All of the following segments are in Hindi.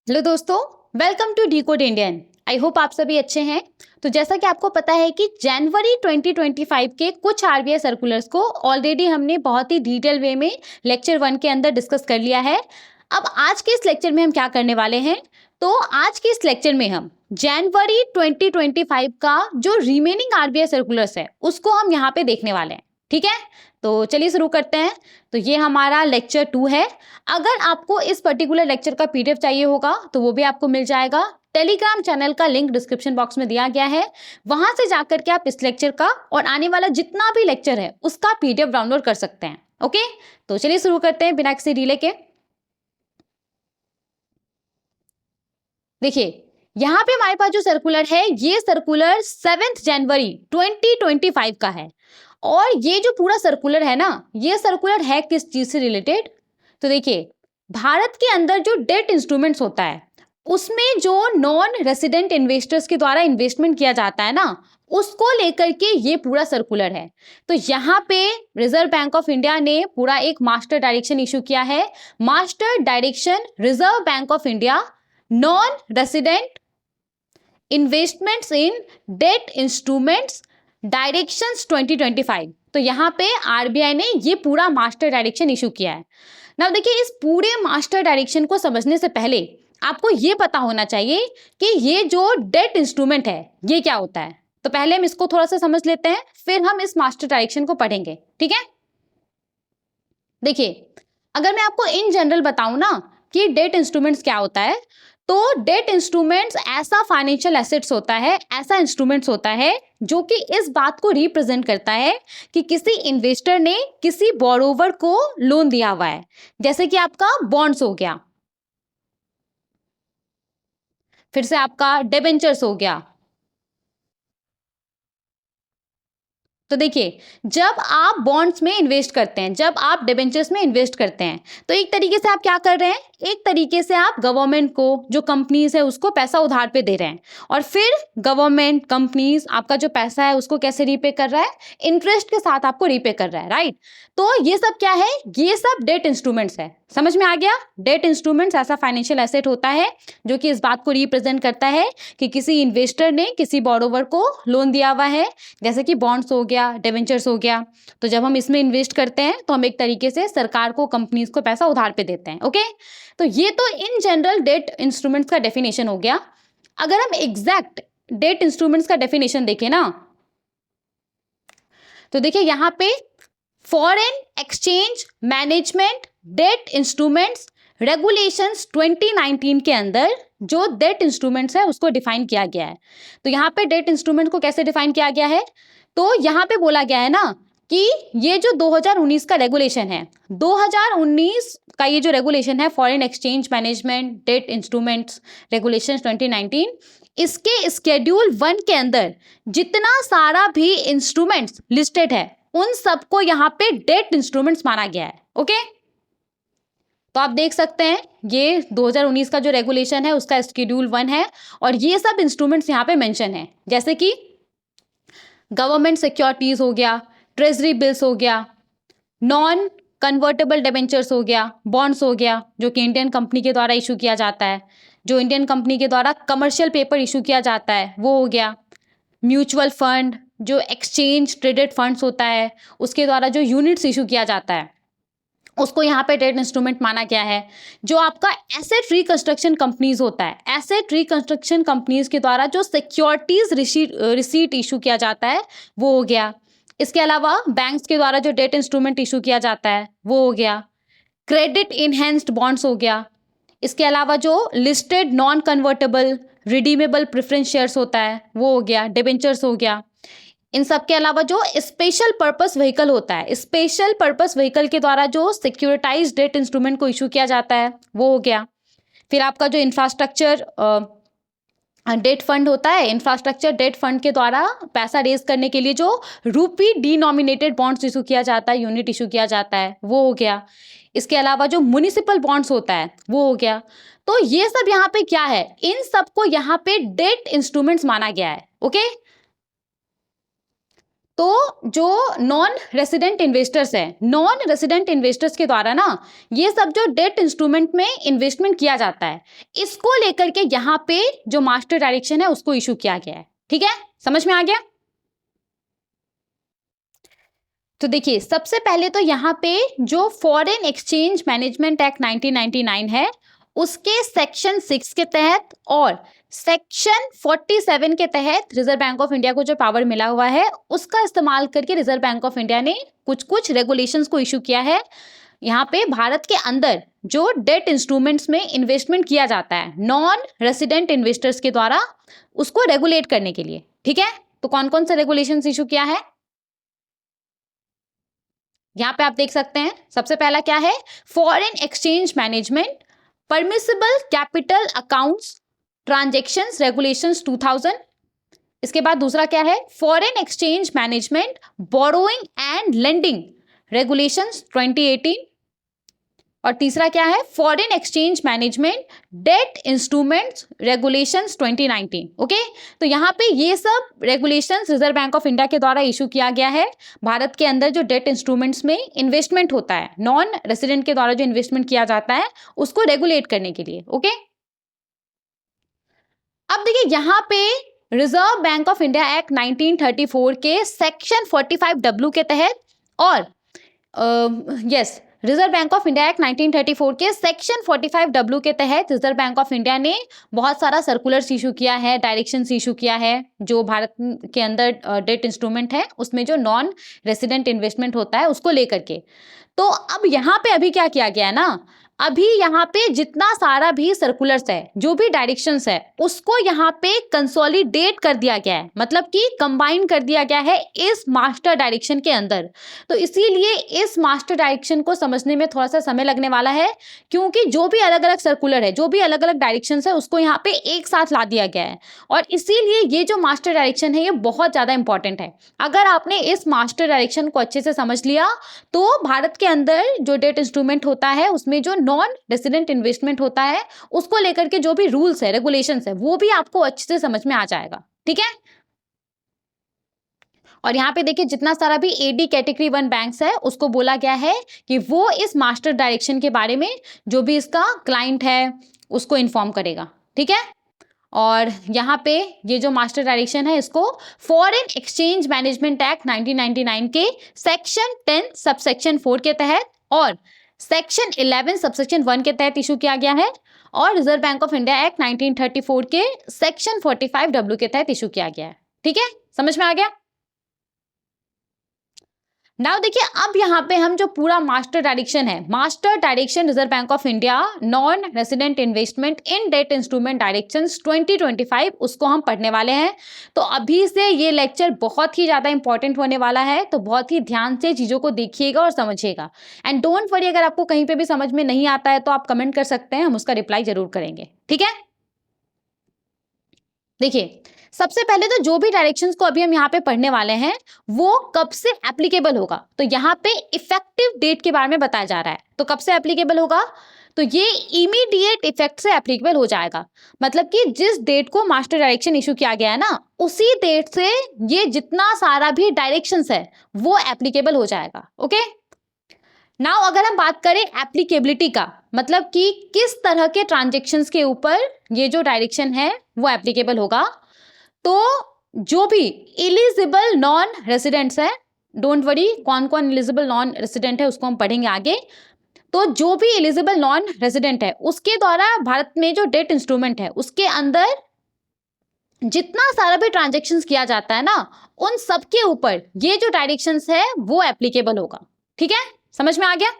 हेलो दोस्तों, welcome to decode Indian. I hope आप सभी अच्छे हैं। तो जैसा कि आपको पता है कि जनवरी 2025 के कुछ आरबीआई सर्कुलर्स को ऑलरेडी हमने बहुत ही डिटेल वे में लेक्चर 1 के अंदर डिस्कस कर लिया है। अब आज के इस लेक्चर में हम क्या करने वाले हैं, तो आज के इस लेक्चर में हम जनवरी 2025 का जो रिमेनिंग आरबीआई सर्कुलर्स है उसको हम यहाँ पे देखने वाले हैं। ठीक है, तो चलिए शुरू करते हैं। तो ये हमारा लेक्चर 2 है। अगर आपको इस पर्टिकुलर लेक्चर का पीडीएफ चाहिए होगा तो वो भी आपको मिल जाएगा। टेलीग्राम चैनल का लिंक डिस्क्रिप्शन बॉक्स में दिया गया है, वहां से जाकर के आप इस लेक्चर का और आने वाला जितना भी लेक्चर है उसका पीडीएफ डाउनलोड कर सकते हैं। ओके, तो चलिए शुरू करते हैं बिना किसी डिले के। देखिए, यहाँ पे हमारे पास जो सर्कुलर है ये सर्कुलर 7 जनवरी 2025 का है। और ये जो पूरा सर्कुलर है ना, ये सर्कुलर है किस चीज से रिलेटेड, तो देखिए, भारत के अंदर जो डेट इंस्ट्रूमेंट्स होता है उसमें जो नॉन रेसिडेंट इन्वेस्टर्स के द्वारा इन्वेस्टमेंट किया जाता है ना, उसको लेकर के ये पूरा सर्कुलर है। तो यहाँ पे रिजर्व बैंक ऑफ इंडिया ने पूरा एक मास्टर डायरेक्शन इशू किया है। Master direction reserve bank of India non resident investments in debt instruments directions 2025। तो यहाँ पे आरबीआई ने ये पूरा मास्टर डायरेक्शन इशू किया है। ना देखिए, इस पूरे मास्टर डायरेक्शन को समझने से पहले आपको ये पता होना चाहिए कि ये जो डेट इंस्ट्रूमेंट है ये क्या होता है। तो पहले हम इसको थोड़ा सा समझ लेते हैं, फिर हम इस मास्टर डायरेक्शन को पढ़ेंगे। ठीक है, देखिए, अगर मैं आपको इन जनरल बताऊं ना कि डेट इंस्ट्रूमेंट्स क्या होता है, तो डेट इंस्ट्रूमेंट्स ऐसा फाइनेंशियल एसेट्स होता है, ऐसा इंस्ट्रूमेंट्स होता है जो कि इस बात को रिप्रेजेंट करता है कि किसी इन्वेस्टर ने किसी बोरोवर को लोन दिया हुआ है। जैसे कि आपका बॉन्ड्स हो गया, फिर से आपका डिबेंचर्स हो गया। तो देखिए, जब आप बॉन्ड्स में इन्वेस्ट करते हैं, जब आप डिबेंचर्स में इन्वेस्ट करते हैं, तो एक तरीके से आप क्या कर रहे हैं, एक तरीके से आप गवर्नमेंट को, जो कंपनीज है उसको पैसा उधार पे दे रहे हैं। और फिर गवर्नमेंट कंपनीज आपका जो पैसा है उसको कैसे रीपे कर रहा है, इंटरेस्ट के साथ आपको रीपे कर रहा है, राइट। तो ये सब क्या है, ये सब डेट इंस्ट्रूमेंट्स है। समझ में आ गया, डेट इंस्ट्रूमेंट्स ऐसा फाइनेंशियल एसेट होता है जो कि इस बात को रिप्रेजेंट करता है कि किसी इन्वेस्टर ने किसी बोरोवर को लोन दिया हुआ है, जैसे कि बॉन्ड्स हो गया, डिबेंचर्स हो गया। तो जब हम इसमें इन्वेस्ट करते हैं तो हम एक तरीके से सरकार को, कंपनीज को पैसा उधार पे देते हैं। ओके, तो ये तो इन जनरल डेट इंस्ट्रूमेंट्स का डेफिनेशन हो गया। अगर हम एग्जैक्ट डेट इंस्ट्रूमेंट्स का डेफिनेशन देखें ना, तो देखिए यहाँ पे foreign exchange management debt instruments regulations 2019 के अंदर जो डेट इंस्ट्रूमेंट्स है उसको डिफाइन किया गया है। तो यहाँ पे डेट इंस्ट्रूमेंट को कैसे डिफाइन किया गया है, तो यहाँ पे बोला गया है ना कि ये जो 2019 का रेगुलेशन है, 2019 का ये जो रेगुलेशन है foreign exchange management debt instruments regulation 2019, इसके स्केड्यूल 1 के अंदर जितना सारा भी इंस्ट्रूमेंट्स लिस्टेड है उन सबको यहाँ पे डेट इंस्ट्रूमेंट्स माना गया है। ओके, तो आप देख सकते हैं ये 2019 का जो रेगुलेशन है उसका शेड्यूल 1 है और ये सब इंस्ट्रूमेंट्स यहाँ पे मेंशन है, जैसे कि गवर्नमेंट सिक्योरिटीज हो गया, ट्रेजरी बिल्स हो गया, नॉन कन्वर्टेबल डिबेंचर्स हो गया, बॉन्ड्स हो गया जो कि इंडियन कंपनी के द्वारा इशू किया जाता है, जो इंडियन कंपनी के द्वारा कमर्शियल पेपर इशू किया जाता है वो हो गया, म्यूचुअल फंड जो एक्सचेंज ट्रेडेड फंड्स होता है उसके द्वारा जो यूनिट्स इशू किया जाता है उसको यहाँ पे डेट इंस्ट्रूमेंट माना गया है। जो आपका एसेट रिकंस्ट्रक्शन कंपनीज होता है, एसेट रिकंस्ट्रक्शन कंपनीज के द्वारा जो सिक्योरिटीज रिसीट इशू किया जाता है वो हो गया। इसके अलावा बैंक्स के द्वारा जो डेट इंस्ट्रूमेंट इशू किया जाता है वो हो गया। क्रेडिट इनहेंस्ड बॉन्ड्स हो गया। इसके अलावा जो listed non convertible redeemable preference shares होता है वो हो गया, डिबेंचर्स हो गया। इन सब के अलावा जो स्पेशल पर्पस व्हीकल होता है, स्पेशल पर्पस व्हीकल के द्वारा जो सिक्योरिटाइज डेट इंस्ट्रूमेंट को इशू किया जाता है वो हो गया। फिर आपका जो इंफ्रास्ट्रक्चर डेट फंड होता है, इंफ्रास्ट्रक्चर डेट फंड के द्वारा पैसा रेज करने के लिए जो रूपी डिनोमिनेटेड बॉन्ड्स इशू किया जाता है, यूनिट इशू किया जाता है वो हो गया। इसके अलावा जो म्युनिसिपल बॉन्ड्स होता है वो हो गया। तो ये सब यहाँ पे क्या है, इन सबको यहाँ पे डेट इंस्ट्रूमेंट्स माना गया है। ओके, तो जो नॉन रेसिडेंट इन्वेस्टर्स है, नॉन रेसिडेंट इन्वेस्टर्स के द्वारा ना ये सब जो डेट इंस्ट्रूमेंट में इन्वेस्टमेंट किया जाता है, इसको लेकर के यहाँ पे जो मास्टर डायरेक्शन है उसको इशू किया गया है। ठीक है, समझ में आ गया? तो देखिए, सबसे पहले तो यहाँ पे जो फॉरेन एक्सचेंज मैनेजमेंट एक्ट 1999 है, उसके सेक्शन 6 के तहत और सेक्शन 47 के तहत रिजर्व बैंक ऑफ इंडिया को जो पावर मिला हुआ है, उसका इस्तेमाल करके रिजर्व बैंक ऑफ इंडिया ने कुछ कुछ रेगुलेशंस को इशू किया है। यहाँ पे भारत के अंदर जो डेट इंस्ट्रूमेंट्स में इन्वेस्टमेंट किया जाता है नॉन रेसिडेंट इन्वेस्टर्स के द्वारा, उसको रेगुलेट करने के लिए। ठीक है, तो कौन कौन सा रेगुलेशंस इशू किया है यहाँ पे आप देख सकते हैं। सबसे पहला क्या है, foreign exchange management permissible capital accounts transactions regulations 2000। इसके बाद दूसरा क्या है, foreign exchange management borrowing and lending regulations 2018। और तीसरा क्या है, foreign exchange management debt instruments regulations 2019। Okay, तो यहाँ पे ये सब regulations reserve bank of India के द्वारा इशू किया गया है भारत के अंदर जो डेट इंस्ट्रूमेंट्स में इन्वेस्टमेंट होता है, नॉन रेसिडेंट के द्वारा जो इन्वेस्टमेंट किया जाता है, उसको रेगुलेट करने के लिए। ओके, अब देखिए यहाँ पे reserve bank of India act 1934 के सेक्शन 45W के तहत और reserve bank of India act 1934 के सेक्शन 45W के तहत रिजर्व बैंक ऑफ इंडिया ने बहुत सारा सर्कुलर्स इशू किया है, डायरेक्शंस इशू किया है, जो भारत के अंदर डेट इंस्ट्रूमेंट है उसमें जो नॉन रेसिडेंट इन्वेस्टमेंट होता है उसको लेकर के। तो अब यहाँ पे अभी क्या किया गया है ना, अभी यहाँ पे जितना सारा भी सर्कुलर्स है, जो भी डायरेक्शंस है, उसको यहाँ पे कंसोलिडेट कर दिया गया है, मतलब कि कंबाइन कर दिया गया है इस मास्टर डायरेक्शन के अंदर। तो इसीलिए इस मास्टर डायरेक्शन को समझने में थोड़ा सा समय लगने वाला है, क्योंकि जो भी अलग अलग सर्कुलर है, जो भी अलग अलग डायरेक्शंस है, उसको यहाँ पे एक साथ ला दिया गया है। और इसीलिए ये जो मास्टर डायरेक्शन है ये बहुत ज़्यादा इंपॉर्टेंट है। अगर आपने इस मास्टर डायरेक्शन को अच्छे से समझ लिया तो भारत के अंदर जो डेट इंस्ट्रूमेंट होता है उसमें जो नॉन रेसिडेंट इन्वेस्टमेंट होता है उसको लेकर के जो भी रूल्स है, रेगुलेशंस है, वो भी आपको अच्छे से समझ में आ जाएगा। ठीक है, और यहाँ पे देखिए जितना सारा भी एडी कैटेगरी 1 बैंक्स है उसको बोला गया है कि वो इस मास्टर डायरेक्शन के बारे में जो भी इसका क्लाइंट है उसको इन्फॉर्म करेगा। ठीक है, और यहाँ पे ये जो मास्टर डायरेक्शन है इसको फॉरेन एक्सचेंज मैनेजमेंट एक्ट 1999 के सेक्शन 10 सबसेक्शन 4 के तहत और सेक्शन 11 सबसेक्शन 1 के तहत इशू किया गया है, और reserve bank of India act 1934 के सेक्शन 45W के तहत इशू किया गया है। ठीक है, समझ में आ गया? नाउ देखिए, अब यहाँ पे हम जो पूरा मास्टर डायरेक्शन है, master direction reserve bank of India non resident investment in debt instrument directions 2025, उसको हम पढ़ने वाले हैं। तो अभी से ये लेक्चर बहुत ही ज़्यादा इंपॉर्टेंट होने वाला है, तो बहुत ही ध्यान से चीज़ों को देखिएगा और समझिएगा। एंड डोंट वरी, अगर आपको कहीं पर भी समझ में नहीं आता है तो आप कमेंट कर सकते हैं, हम उसका रिप्लाई जरूर करेंगे। ठीक है, देखिए सबसे पहले तो जो भी डायरेक्शंस को अभी हम यहाँ पे पढ़ने वाले हैं वो कब से एप्लीकेबल होगा, तो यहाँ पे इफेक्टिव डेट के बारे में बताया जा रहा है। तो कब से एप्लीकेबल होगा, तो ये इमीडिएट इफेक्ट से एप्लीकेबल हो जाएगा। मतलब कि जिस डेट को मास्टर डायरेक्शन इशू किया गया है ना, उसी डेट से ये जितना सारा भी डायरेक्शंस है वो एप्लीकेबल हो जाएगा। ओके, नाउ अगर हम बात करें एप्लीकेबिलिटी का, मतलब कि किस तरह के ट्रांजेक्शन्स के ऊपर ये जो डायरेक्शन है वो एप्लीकेबल होगा, तो जो भी एलिजिबल नॉन रेसिडेंट्स है, डोंट वरी कौन कौन एलिजिबल नॉन रेसिडेंट है उसको हम पढ़ेंगे आगे। तो जो भी एलिजिबल नॉन रेसिडेंट है उसके द्वारा भारत में जो डेट इंस्ट्रूमेंट है उसके अंदर जितना सारा भी ट्रांजेक्शन्स किया जाता है ना, उन सब के ऊपर ये जो डायरेक्शंस है वो एप्लीकेबल होगा। ठीक है, समझ में आ गया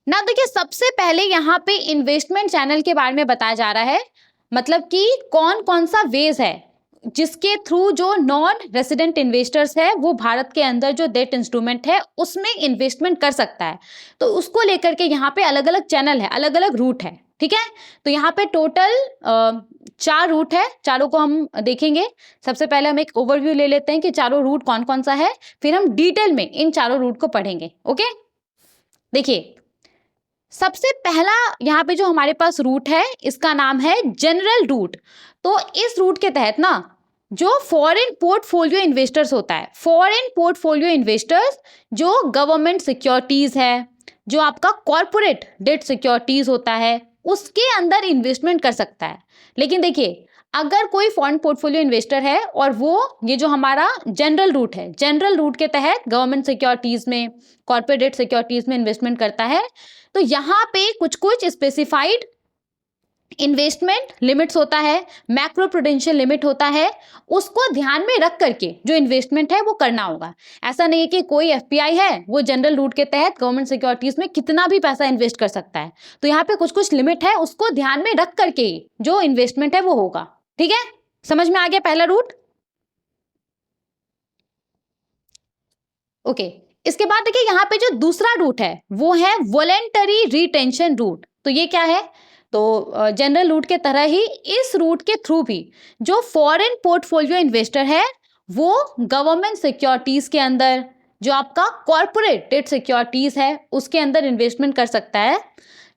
ना? देखिए सबसे पहले यहाँ पे इन्वेस्टमेंट चैनल के बारे में बताया जा रहा है, मतलब कि कौन कौन सा वेज है जिसके थ्रू जो नॉन रेसिडेंट इन्वेस्टर्स है वो भारत के अंदर जो डेट इंस्ट्रूमेंट है उसमें इन्वेस्टमेंट कर सकता है। तो उसको लेकर के यहाँ पे अलग अलग चैनल है, अलग अलग रूट है। ठीक है, तो यहाँ पे टोटल 4 रूट है, चारों को हम देखेंगे। सबसे पहले हम एक ओवरव्यू ले लेते हैं कि चारों रूट कौन कौन सा है, फिर हम डिटेल में इन चारों रूट को पढ़ेंगे। ओके, देखिए सबसे पहला यहाँ पे जो हमारे पास रूट है इसका नाम है जनरल रूट। तो इस रूट के तहत ना जो फॉरेन पोर्टफोलियो इन्वेस्टर्स होता है, फॉरेन पोर्टफोलियो इन्वेस्टर्स जो गवर्नमेंट सिक्योरिटीज है, जो आपका कॉर्पोरेट डेट सिक्योरिटीज होता है, उसके अंदर इन्वेस्टमेंट कर सकता है। लेकिन देखिए, अगर कोई फॉरेन पोर्टफोलियो इन्वेस्टर है और वो ये जो हमारा जनरल रूट है, जनरल रूट के तहत गवर्नमेंट सिक्योरिटीज में, कॉर्पोरेट डेट सिक्योरिटीज में इन्वेस्टमेंट करता है, तो यहाँ पे कुछ कुछ स्पेसिफाइड इन्वेस्टमेंट लिमिट्स होता है, मैक्रो प्रूडेंशियल लिमिट होता है, उसको ध्यान में रख करके जो इन्वेस्टमेंट है वो करना होगा। ऐसा नहीं है कि कोई एफपीआई है वो जनरल रूट के तहत गवर्नमेंट सिक्योरिटीज में कितना भी पैसा इन्वेस्ट कर सकता है। तो यहाँ पे कुछ कुछ लिमिट है, उसको ध्यान में रख करके ही जो इन्वेस्टमेंट है वो होगा। ठीक है, समझ में आ गया पहला रूट? ओके, इसके बाद देखिए यहाँ पे जो दूसरा रूट है वो है वॉलेंटरी रिटेंशन रूट। तो ये क्या है? तो जनरल रूट के तरह ही इस रूट के थ्रू भी जो फॉरेन पोर्टफोलियो इन्वेस्टर है वो गवर्नमेंट सिक्योरिटीज के अंदर, जो आपका कॉर्पोरेट डेट सिक्योरिटीज है उसके अंदर इन्वेस्टमेंट कर सकता है।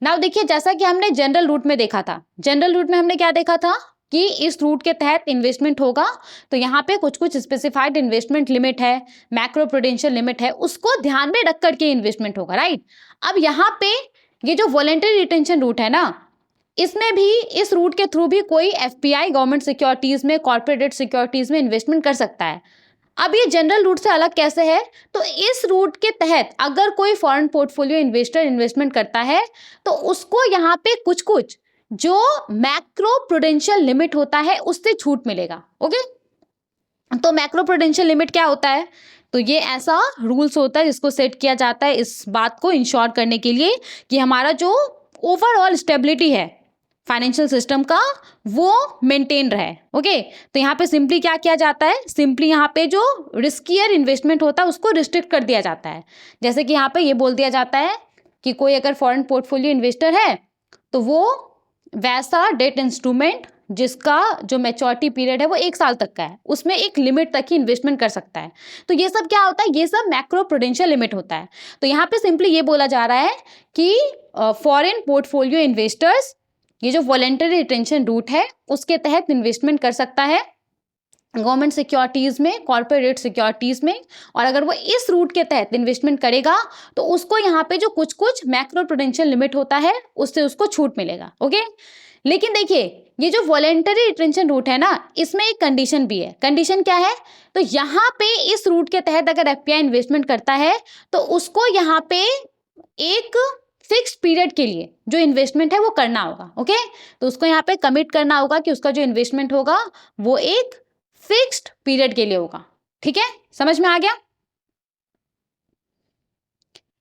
नाउ देखिए, जैसा कि हमने जनरल रूट में देखा था, जनरल रूट में हमने क्या देखा था कि इस रूट के तहत इन्वेस्टमेंट होगा तो यहाँ पे कुछ कुछ स्पेसिफाइड इन्वेस्टमेंट लिमिट है, मैक्रो प्रूडेंशियल लिमिट है, उसको ध्यान में रख करके इन्वेस्टमेंट होगा, राइट। अब यहाँ पे ये जो वॉलेंटरी रिटेंशन रूट है ना, इसमें भी, इस रूट के थ्रू भी कोई एफपीआई गवर्नमेंट सिक्योरिटीज में, कॉर्पोरेट सिक्योरिटीज में इन्वेस्टमेंट कर सकता है। अब ये जनरल रूट से अलग कैसे है? तो इस रूट के तहत अगर कोई फॉरेन पोर्टफोलियो इन्वेस्टर इन्वेस्टमेंट करता है तो उसको यहाँ पे कुछ कुछ जो मैक्रो प्रूडेंशियल लिमिट होता है उससे छूट मिलेगा। ओके, तो मैक्रो प्रूडेंशियल लिमिट क्या होता है? तो ये ऐसा रूल्स होता है जिसको सेट किया जाता है इस बात को इंश्योर करने के लिए कि हमारा जो ओवरऑल स्टेबिलिटी है फाइनेंशियल सिस्टम का वो मेंटेन रहे। ओके, तो यहाँ पे सिंपली क्या किया जाता है? सिंपली यहाँ पे जो रिस्कियर इन्वेस्टमेंट होता है उसको रिस्ट्रिक्ट कर दिया जाता है। जैसे कि यहाँ पे ये बोल दिया जाता है कि कोई अगर फॉरेन पोर्टफोलियो इन्वेस्टर है तो वो वैसा डेट इंस्ट्रूमेंट जिसका जो मैच्योरिटी पीरियड है वो 1 साल तक का है, उसमें एक लिमिट तक ही इन्वेस्टमेंट कर सकता है। तो ये सब क्या होता है? ये सब मैक्रो प्रूडेंशियल लिमिट होता है। तो यहाँ पे सिंपली ये बोला जा रहा है कि फॉरेन पोर्टफोलियो इन्वेस्टर्स ये जो वॉलेंटरी रिटेंशन रूट है उसके तहत इन्वेस्टमेंट कर सकता है गवर्नमेंट सिक्योरिटीज में, कॉर्पोरेट सिक्योरिटीज में, और अगर वो इस रूट के तहत इन्वेस्टमेंट करेगा तो उसको यहाँ पे जो कुछ कुछ मैक्रो प्रूडेंशियल लिमिट होता है उससे उसको छूट मिलेगा। ओके, लेकिन देखिए, ये जो वॉलेंटरी रिटेंशन रूट है ना, इसमें एक कंडीशन भी है। कंडीशन क्या है? तो यहाँ पे इस रूट के तहत अगर एफपीआई इन्वेस्टमेंट करता है तो उसको यहाँ पे एक फिक्स्ड पीरियड के लिए जो इन्वेस्टमेंट है वो करना होगा। ओके, तो उसको यहाँ पे कमिट करना होगा कि उसका जो इन्वेस्टमेंट होगा वो एक फिक्स्ड पीरियड के लिए होगा। ठीक है, समझ में आ गया?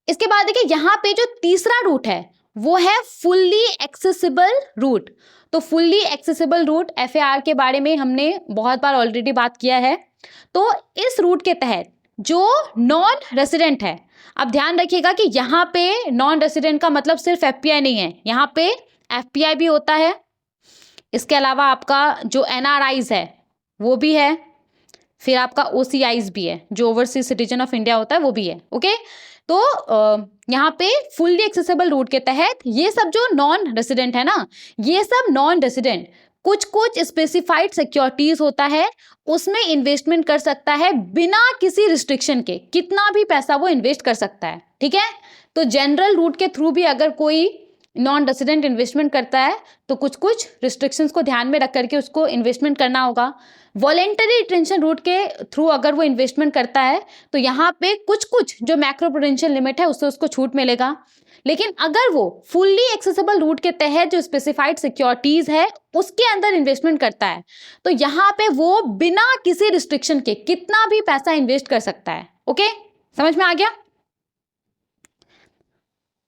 इसके बाद देखिए, यहाँ पे जो तीसरा रूट है वो है फुल्ली एक्सेसिबल रूट। तो फुल्ली एक्सेसिबल रूट, एफएआर के बारे में हमने बहुत बार ऑलरेडी बात किया है। तो इस रूट के तहत जो नॉन रेसिडेंट है, अब ध्यान रखिएगा कि यहाँ पे नॉन रेसिडेंट का मतलब सिर्फ एफपीआई नहीं है, यहाँ पे एफपीआई भी होता है, इसके अलावा आपका जो एनआरआईज है वो भी है, फिर आपका ओसीआईज भी है, जो ओवरसीज सिटीजन ऑफ इंडिया होता है वो भी है। ओके, तो यहाँ पे फुल्ली एक्सेसिबल रूट के तहत ये सब जो नॉन रेसिडेंट है ना, ये सब नॉन रेसिडेंट कुछ कुछ स्पेसिफाइड सिक्योरिटीज होता है उसमें इन्वेस्टमेंट कर सकता है बिना किसी रिस्ट्रिक्शन के, कितना भी पैसा वो इन्वेस्ट कर सकता है। ठीक है, तो जनरल रूट के थ्रू भी अगर कोई नॉन रेसिडेंट इन्वेस्टमेंट करता है तो कुछ कुछ रिस्ट्रिक्शंस को ध्यान में रख करके उसको इन्वेस्टमेंट करना होगा। वॉलेंटरी रिटेंशन रूट के थ्रू अगर वो इन्वेस्टमेंट करता है तो यहाँ पे कुछ कुछ जो मैक्रो प्रूडेंशियल लिमिट है उससे उसको छूट मिलेगा। लेकिन अगर वो फुल्ली एक्सेसिबल रूट के तहत जो स्पेसिफाइड सिक्योरिटीज है उसके अंदर इन्वेस्टमेंट करता है तो यहाँ पे वो बिना किसी रिस्ट्रिक्शन के कितना भी पैसा इन्वेस्ट कर सकता है। ओके, समझ में आ गया?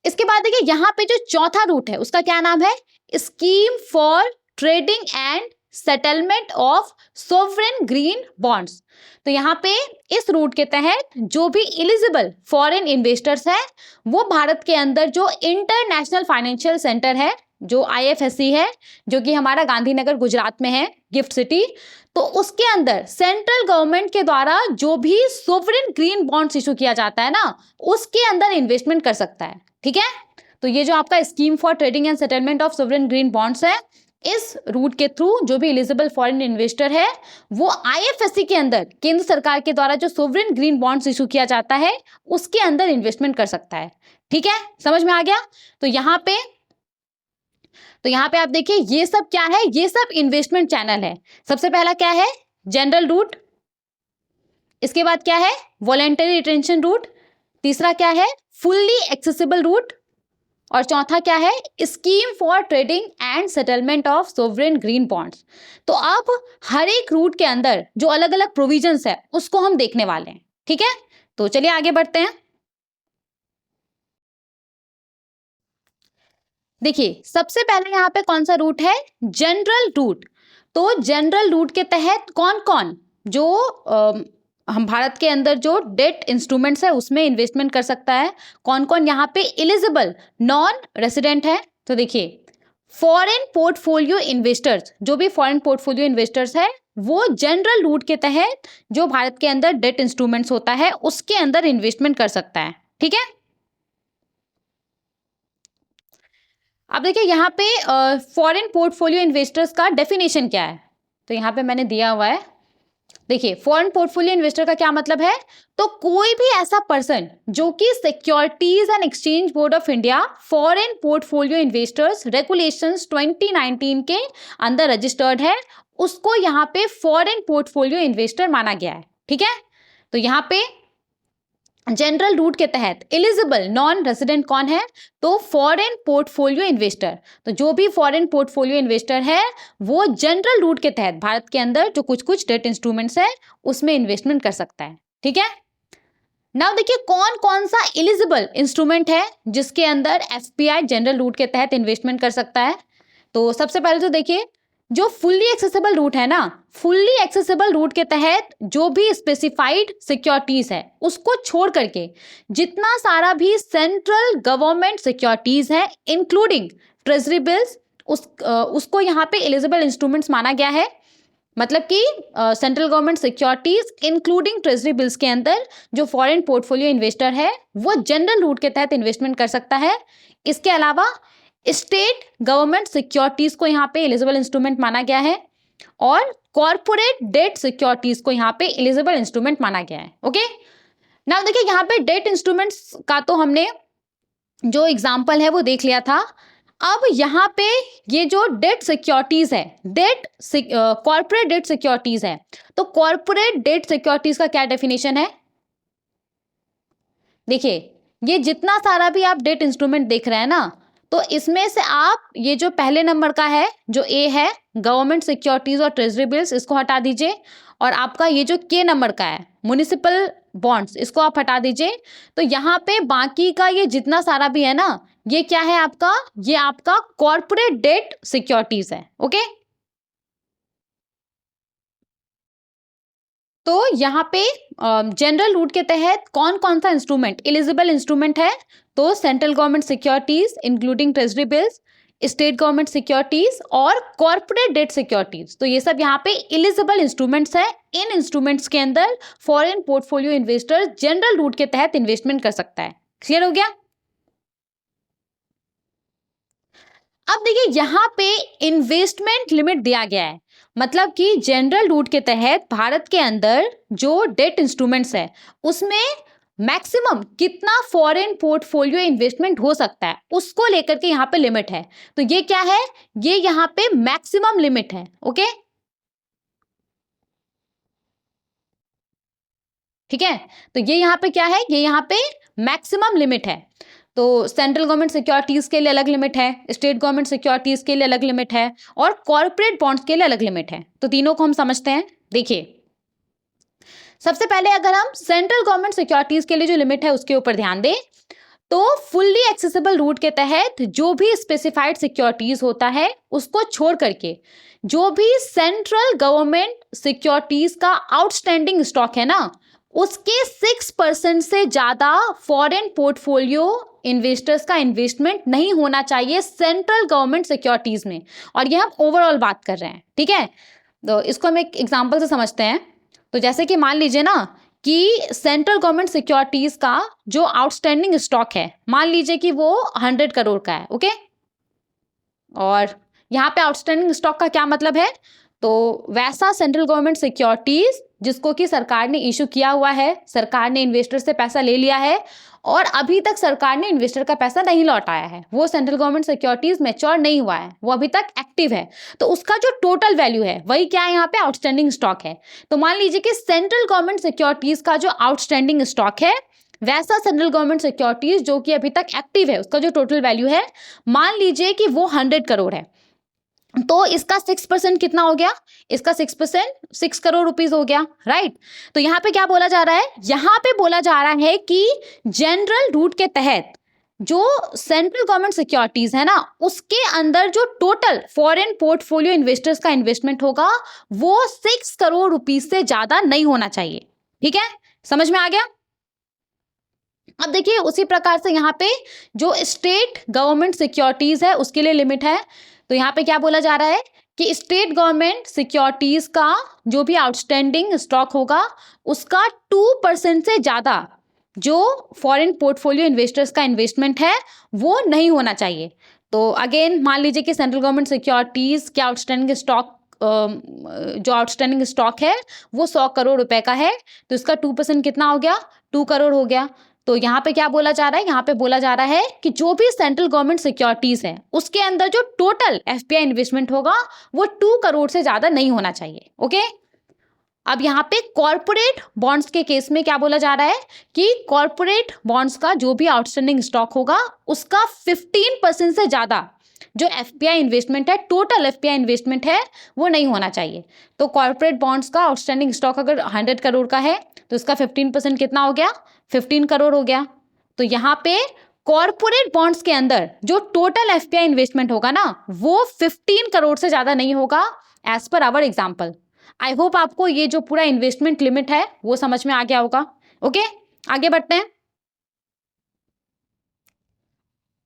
इसके बाद देखिए, यहाँ पे जो चौथा रूट है उसका क्या नाम है? Scheme for trading and settlement of sovereign green bonds. तो यहाँ पे इस रूट के तहत जो भी एलिजिबल फॉरेन इन्वेस्टर्स है वो भारत के अंदर जो इंटरनेशनल फाइनेंशियल सेंटर है, जो आईएफएससी है, जो कि हमारा गांधीनगर गुजरात में है, गिफ्ट सिटी, तो उसके अंदर सेंट्रल गवर्नमेंट के द्वारा जो भी सोवरेन ग्रीन बॉन्ड्स इशू किया जाता है ना, उसके अंदर इन्वेस्टमेंट कर सकता है। ठीक है, तो ये जो आपका scheme for trading and settlement of sovereign green bonds है इस रूट के थ्रू जो भी एलिजिबल फॉरेन इन्वेस्टर है वो आईएफएससी के अंदर केंद्र सरकार के द्वारा जो सोवरेन ग्रीन बॉन्ड्स इशू किया जाता है उसके अंदर इन्वेस्टमेंट कर सकता है। ठीक है, समझ में आ गया? तो यहाँ पे आप देखिए ये सब क्या है, ये सब इन्वेस्टमेंट चैनल है। सबसे पहला क्या है, जनरल रूट, इसके बाद क्या है, वॉलेंटरी रिटेंशन रूट, तीसरा क्या है, फुल्ली एक्सेसिबल रूट, और चौथा क्या है, scheme for trading and settlement of sovereign green bonds. तो अब हर एक रूट के अंदर जो अलग अलग प्रोविजंस है उसको हम देखने वाले हैं। ठीक है, तो चलिए आगे बढ़ते हैं। देखिए सबसे पहले यहाँ पे कौन सा रूट है, जनरल रूट। तो जनरल रूट के तहत कौन कौन जो हम भारत के अंदर जो डेट इंस्ट्रूमेंट्स है उसमें इन्वेस्टमेंट कर सकता है, कौन कौन यहाँ पे एलिजिबल नॉन रेसिडेंट है। तो देखिए फॉरेन पोर्टफोलियो इन्वेस्टर्स, जो भी फॉरेन पोर्टफोलियो इन्वेस्टर्स है वो जनरल रूट के तहत जो भारत के अंदर डेट इंस्ट्रूमेंट्स होता है उसके अंदर इन्वेस्टमेंट कर सकता है। ठीक है, अब देखिए यहाँ पे फॉरेन पोर्टफोलियो इन्वेस्टर्स का डेफिनेशन क्या है, तो यहाँ पे मैंने दिया हुआ है। देखिए फॉरेन पोर्टफोलियो इन्वेस्टर का क्या मतलब है, तो कोई भी ऐसा पर्सन जो कि securities and exchange board of India foreign portfolio investors regulations 2019 के अंदर रजिस्टर्ड है उसको यहाँ पे फॉरेन पोर्टफोलियो इन्वेस्टर माना गया है। ठीक है, तो यहाँ पे जनरल रूट के तहत एलिजिबल नॉन रेसिडेंट कौन है, तो फॉरेन पोर्टफोलियो इन्वेस्टर। तो जो भी फॉरेन पोर्टफोलियो इन्वेस्टर है वो जनरल रूट के तहत भारत के अंदर जो कुछ कुछ डेट इंस्ट्रूमेंट्स है उसमें इन्वेस्टमेंट कर सकता है। ठीक है, नाउ देखिए कौन कौन सा एलिजिबल इंस्ट्रूमेंट है जिसके अंदर एफपीआई जनरल रूट के तहत इन्वेस्टमेंट कर सकता है। तो सबसे पहले तो देखिए जो फुल्ली एक्सेसिबल रूट है ना, फुल्ली एक्सेसिबल रूट के तहत जो भी स्पेसिफाइड सिक्योरिटीज है उसको छोड़ करके जितना सारा भी सेंट्रल गवर्नमेंट सिक्योरिटीज है इंक्लूडिंग ट्रेजरी बिल्स उसको यहाँ पे एलिजिबल इंस्ट्रूमेंट्स माना गया है। मतलब कि central government securities including treasury bills के अंदर जो फॉरेन पोर्टफोलियो इन्वेस्टर है वो जनरल रूट के तहत इन्वेस्टमेंट कर सकता है। इसके अलावा स्टेट गवर्नमेंट सिक्योरिटीज को यहाँ पे एलिजिबल इंस्ट्रूमेंट माना गया है और कॉर्पोरेट डेट सिक्योरिटीज को यहाँ पे एलिजिबल इंस्ट्रूमेंट माना गया है। ओके, नाउ देखिए यहाँ पे डेट इंस्ट्रूमेंट्स का तो हमने जो एग्जाम्पल है वो देख लिया था। अब यहाँ पे ये जो डेट सिक्योरिटीज है, कॉर्पोरेट डेट सिक्योरिटीज है, तो कॉर्पोरेट डेट सिक्योरिटीज का क्या डेफिनेशन है। देखिए ये जितना सारा भी आप डेट इंस्ट्रूमेंट देख रहे हैं ना, तो इसमें से आप ये जो पहले नंबर का है जो ए है गवर्नमेंट सिक्योरिटीज और ट्रेजरी बिल्स इसको हटा दीजिए, और आपका ये जो के नंबर का है म्युनिसिपल बॉन्ड्स इसको आप हटा दीजिए। तो यहाँ पे बाकी का ये जितना सारा भी है ना ये क्या है आपका, ये आपका कॉर्पोरेट डेट सिक्योरिटीज है। ओके, तो यहाँ पे जनरल रूट के तहत कौन कौन सा इंस्ट्रूमेंट एलिजिबल इंस्ट्रूमेंट है, तो central government securities including treasury bills, state government securities और कॉर्पोरेट डेट सिक्योरिटीज। तो ये सब यहाँ पे एलिजिबल इंस्ट्रूमेंट्स है। इन इंस्ट्रूमेंट्स के अंदर foreign portfolio investor general route के तहत इन्वेस्टमेंट कर सकता है। क्लियर हो गया? अब देखिए यहाँ पे इन्वेस्टमेंट लिमिट दिया गया है, मतलब कि जनरल रूट के तहत भारत के अंदर जो डेट इंस्ट्रूमेंट्स है उसमें मैक्सिमम कितना फॉरेन पोर्टफोलियो इन्वेस्टमेंट हो सकता है उसको लेकर के यहाँ पे लिमिट है। तो ये क्या है, ये यहाँ पे मैक्सिमम लिमिट है। ओके, ठीक है, तो ये यहाँ पे क्या है, ये यहाँ पे मैक्सिमम लिमिट है। तो सेंट्रल गवर्नमेंट सिक्योरिटीज के लिए अलग लिमिट है, स्टेट गवर्नमेंट सिक्योरिटीज के लिए अलग लिमिट है और कॉर्पोरेट बॉन्ड्स के लिए अलग लिमिट है। तो तीनों को हम समझते हैं। देखिए सबसे पहले अगर हम सेंट्रल गवर्नमेंट सिक्योरिटीज के लिए जो लिमिट है उसके ऊपर ध्यान दें, तो फुल्ली एक्सेसिबल रूट के तहत जो भी स्पेसिफाइड सिक्योरिटीज होता है उसको छोड़ करके जो भी सेंट्रल गवर्नमेंट सिक्योरिटीज का आउटस्टैंडिंग स्टॉक है ना उसके 6% से ज्यादा फॉरेन पोर्टफोलियो इन्वेस्टर्स का इन्वेस्टमेंट नहीं होना चाहिए सेंट्रल गवर्नमेंट सिक्योरिटीज में। और ये हम ओवरऑल बात कर रहे हैं। ठीक है, तो इसको हम एक एग्जांपल से समझते हैं। तो जैसे कि मान लीजिए ना कि सेंट्रल गवर्नमेंट सिक्योरिटीज का जो आउटस्टैंडिंग स्टॉक है मान लीजिए कि वो 100 करोड़ का है। ओके, और यहाँ पे आउटस्टैंडिंग स्टॉक का क्या मतलब है, तो वैसा सेंट्रल गवर्नमेंट सिक्योरिटीज जिसको कि सरकार ने इशू किया हुआ है, सरकार ने इन्वेस्टर से पैसा ले लिया है और अभी तक सरकार ने इन्वेस्टर का पैसा नहीं लौटाया है, वो सेंट्रल गवर्नमेंट सिक्योरिटीज मैच्योर नहीं हुआ है, वो अभी तक एक्टिव है, तो उसका जो टोटल वैल्यू है वही क्या है, यहाँ पे आउटस्टैंडिंग स्टॉक है। तो मान लीजिए कि सेंट्रल गवर्नमेंट सिक्योरिटीज का जो आउटस्टैंडिंग स्टॉक है, वैसा सेंट्रल गवर्नमेंट सिक्योरिटीज जो कि अभी तक एक्टिव है, उसका जो टोटल वैल्यू है, मान लीजिए कि वो 100 करोड़ है, तो इसका 6% कितना हो गया, इसका 6% 6 करोड़ रुपीस हो गया, राइट। तो यहाँ पे क्या बोला जा रहा है, यहाँ पे बोला जा रहा है कि जनरल रूट के तहत जो सेंट्रल गवर्नमेंट सिक्योरिटीज है ना, उसके अंदर जो टोटल फॉरेन पोर्टफोलियो इन्वेस्टर्स का इन्वेस्टमेंट होगा वो 6 करोड़ रुपीस से ज्यादा नहीं होना चाहिए। ठीक है, समझ में आ गया। अब देखिए उसी प्रकार से यहाँ पे जो स्टेट गवर्नमेंट सिक्योरिटीज है उसके लिए लिमिट है। तो यहाँ पे क्या बोला जा रहा है कि स्टेट गवर्नमेंट सिक्योरिटीज का जो भी आउटस्टैंडिंग स्टॉक होगा उसका 2% से ज्यादा जो फॉरेन पोर्टफोलियो इन्वेस्टर्स का इन्वेस्टमेंट है वो नहीं होना चाहिए। तो अगेन मान लीजिए कि सेंट्रल गवर्नमेंट सिक्योरिटीज के आउटस्टैंडिंग स्टॉक जो आउटस्टैंडिंग स्टॉक है वो 100 करोड़ रुपए का है, तो इसका 2% कितना हो गया, 2 करोड़ हो गया। तो यहाँ पे क्या बोला जा रहा है, यहाँ पे बोला जा रहा है कि जो भी सेंट्रल गवर्नमेंट सिक्योरिटीज है उसके अंदर जो टोटल एफपीआई इन्वेस्टमेंट होगा वो 2 करोड़ से ज्यादा नहीं होना चाहिए। ओके, अब यहाँ पे कॉर्पोरेट बॉन्ड्स के केस में क्या बोला जा रहा है कि कॉर्पोरेट बॉन्ड्स का जो भी आउटस्टैंडिंग स्टॉक होगा उसका 15% से ज्यादा जो एफपीआई इन्वेस्टमेंट है, टोटल एफपीआई इन्वेस्टमेंट है, वो नहीं होना चाहिए। तो कॉर्पोरेट बॉन्ड्स का आउटस्टैंडिंग स्टॉक अगर 100 करोड़ का है तो इसका 15% कितना हो गया, 15 करोड़ हो गया। तो यहाँ पे कॉर्पोरेट बॉन्ड्स के अंदर जो टोटल एफपीआई इन्वेस्टमेंट होगा ना वो 15 करोड़ से ज्यादा नहीं होगा as per hour example. I hope आपको ये जो पूरा इन्वेस्टमेंट लिमिट है वो समझ में आ गया होगा। ओके, आगे बढ़ते हैं।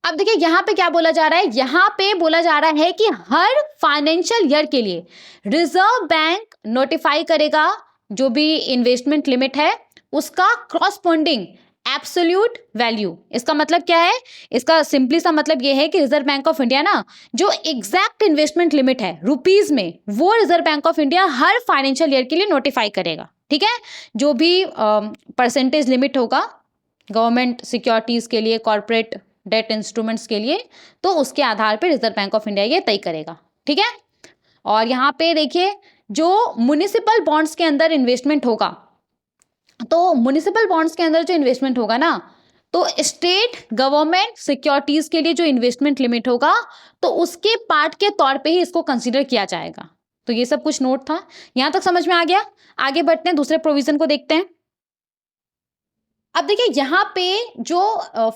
अब देखिए यहाँ पे क्या बोला जा रहा है, यहाँ पे बोला जा रहा है कि हर फाइनेंशियल ईयर के लिए रिजर्व बैंक नोटिफाई करेगा जो भी इन्वेस्टमेंट लिमिट है उसका क्रॉसपोंडिंग एब्सोल्यूट वैल्यू। इसका मतलब क्या है, इसका सिंपली सा मतलब ये है कि रिजर्व बैंक ऑफ इंडिया ना जो एग्जैक्ट इन्वेस्टमेंट लिमिट है रुपीज में वो reserve bank of India her financial year के लिए नोटिफाई करेगा। ठीक है, जो भी परसेंटेज लिमिट होगा गवर्नमेंट सिक्योरिटीज के लिए, कॉर्पोरेट डेट इंस्ट्रूमेंट्स के लिए, तो उसके आधार पर रिजर्व बैंक ऑफ इंडिया ये तय करेगा। ठीक है, और यहाँ पे देखिए जो म्युनिसिपल बॉन्ड्स के अंदर इन्वेस्टमेंट होगा, तो म्युनिसिपल बॉन्ड्स के अंदर जो इन्वेस्टमेंट होगा ना तो स्टेट गवर्नमेंट सिक्योरिटीज के लिए जो इन्वेस्टमेंट लिमिट होगा तो उसके पार्ट के तौर पे ही इसको कंसीडर किया जाएगा। तो ये सब कुछ नोट था, यहां तक समझ में आ गया। आगे बढ़ते हैं, दूसरे प्रोविजन को देखते हैं। अब देखिए यहाँ पे जो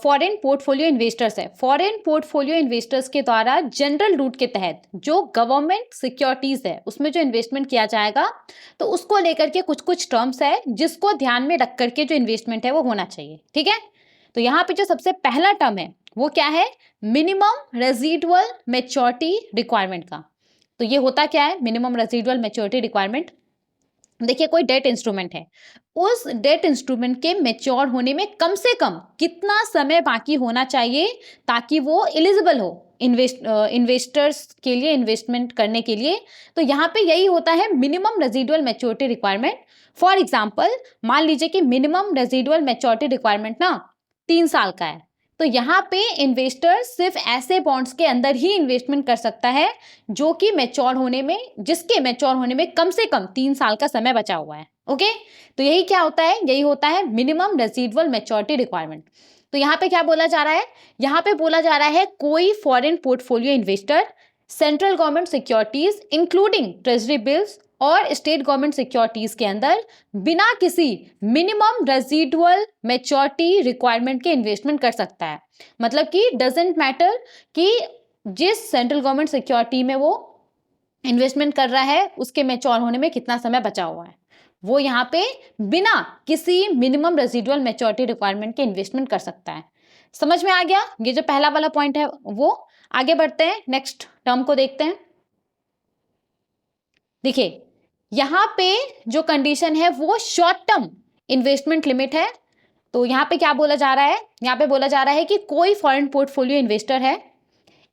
फॉरेन पोर्टफोलियो इन्वेस्टर्स है, फॉरेन पोर्टफोलियो इन्वेस्टर्स के द्वारा जनरल रूट के तहत जो गवर्नमेंट सिक्योरिटीज है उसमें जो इन्वेस्टमेंट किया जाएगा तो उसको लेकर के कुछ कुछ टर्म्स है जिसको ध्यान में रख करके जो इन्वेस्टमेंट है वो होना चाहिए। ठीक है, तो यहाँ पे जो सबसे पहला टर्म है वो क्या है, मिनिमम रेजिडुअल मैच्योरिटी रिक्वायरमेंट का। तो ये होता क्या है मिनिमम रेजिडुअल मैच्योरिटी रिक्वायरमेंट, देखिए कोई डेट इंस्ट्रूमेंट है, उस डेट इंस्ट्रूमेंट के मैच्योर होने में कम से कम कितना समय बाकी होना चाहिए ताकि वो एलिजिबल हो इन्वेस्टर्स के लिए, इन्वेस्टमेंट करने के लिए। तो यहाँ पे यही होता है minimum residual maturity requirement. For example मान लीजिए कि मिनिमम रेजिडुअल मैच्योरिटी रिक्वायरमेंट ना 3 साल का है, तो यहाँ पे इन्वेस्टर सिर्फ ऐसे बॉन्ड्स के अंदर ही इन्वेस्टमेंट कर सकता है जो कि मैच्योर होने में, जिसके मैच्योर होने में कम से कम 3 साल का समय बचा हुआ है। ओके, तो यही क्या होता है, यही होता है मिनिमम रेजिडुअल मैच्योरिटी रिक्वायरमेंट। तो यहाँ पे क्या बोला जा रहा है, यहाँ पे बोला जा रहा है कोई foreign portfolio investor central government securities including treasury bills और स्टेट गवर्नमेंट सिक्योरिटीज के अंदर बिना किसी मिनिमम रेजिडुअल मैच्योरिटी रिक्वायरमेंट के इन्वेस्टमेंट कर सकता है। मतलब कि डजेंट मैटर कि जिस सेंट्रल गवर्नमेंट सिक्योरिटी में वो इन्वेस्टमेंट कर रहा है उसके मैच्योर होने में कितना समय बचा हुआ है, वो यहाँ पे बिना किसी मिनिमम रेजिडुअल मैच्योरिटी रिक्वायरमेंट के इन्वेस्टमेंट कर सकता है। समझ में आ गया, ये जो पहला वाला पॉइंट है वो। आगे बढ़ते हैं, नेक्स्ट टर्म को देखते हैं। देखिए यहाँ पे जो कंडीशन है वो शॉर्ट टर्म इन्वेस्टमेंट लिमिट है। तो यहाँ पे क्या बोला जा रहा है, यहाँ पे बोला जा रहा है कि कोई फॉरेन पोर्टफोलियो इन्वेस्टर है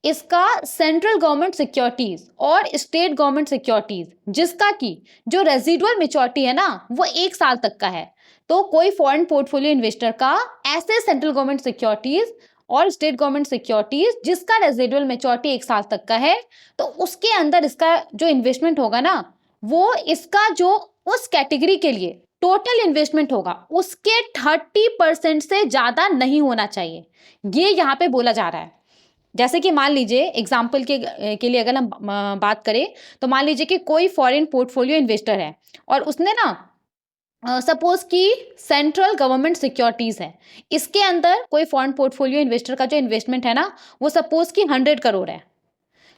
इसका सेंट्रल गवर्नमेंट सिक्योरिटीज और स्टेट गवर्नमेंट सिक्योरिटीज जिसका की जो रेजिडुअल मेच्योरिटी है ना वो 1 साल तक का है, तो कोई फॉरेन पोर्टफोलियो इन्वेस्टर का ऐसे सेंट्रल गवर्नमेंट सिक्योरिटीज और स्टेट गवर्नमेंट सिक्योरिटीज जिसका रेजिडुअल मेच्योरिटी 1 साल तक का है, तो उसके अंदर इसका जो इन्वेस्टमेंट होगा ना वो इसका जो उस कैटेगरी के लिए टोटल इन्वेस्टमेंट होगा उसके 30% से ज्यादा नहीं होना चाहिए, ये यहाँ पे बोला जा रहा है। जैसे कि मान लीजिए एग्जाम्पल के लिए अगर हम बात करें तो मान लीजिए कि कोई फॉरेन पोर्टफोलियो इन्वेस्टर है और उसने ना सपोज कि सेंट्रल गवर्नमेंट सिक्योरिटीज है, इसके अंदर कोई फॉरेन पोर्टफोलियो इन्वेस्टर का जो इन्वेस्टमेंट है ना वो सपोज कि 100 करोड़ है,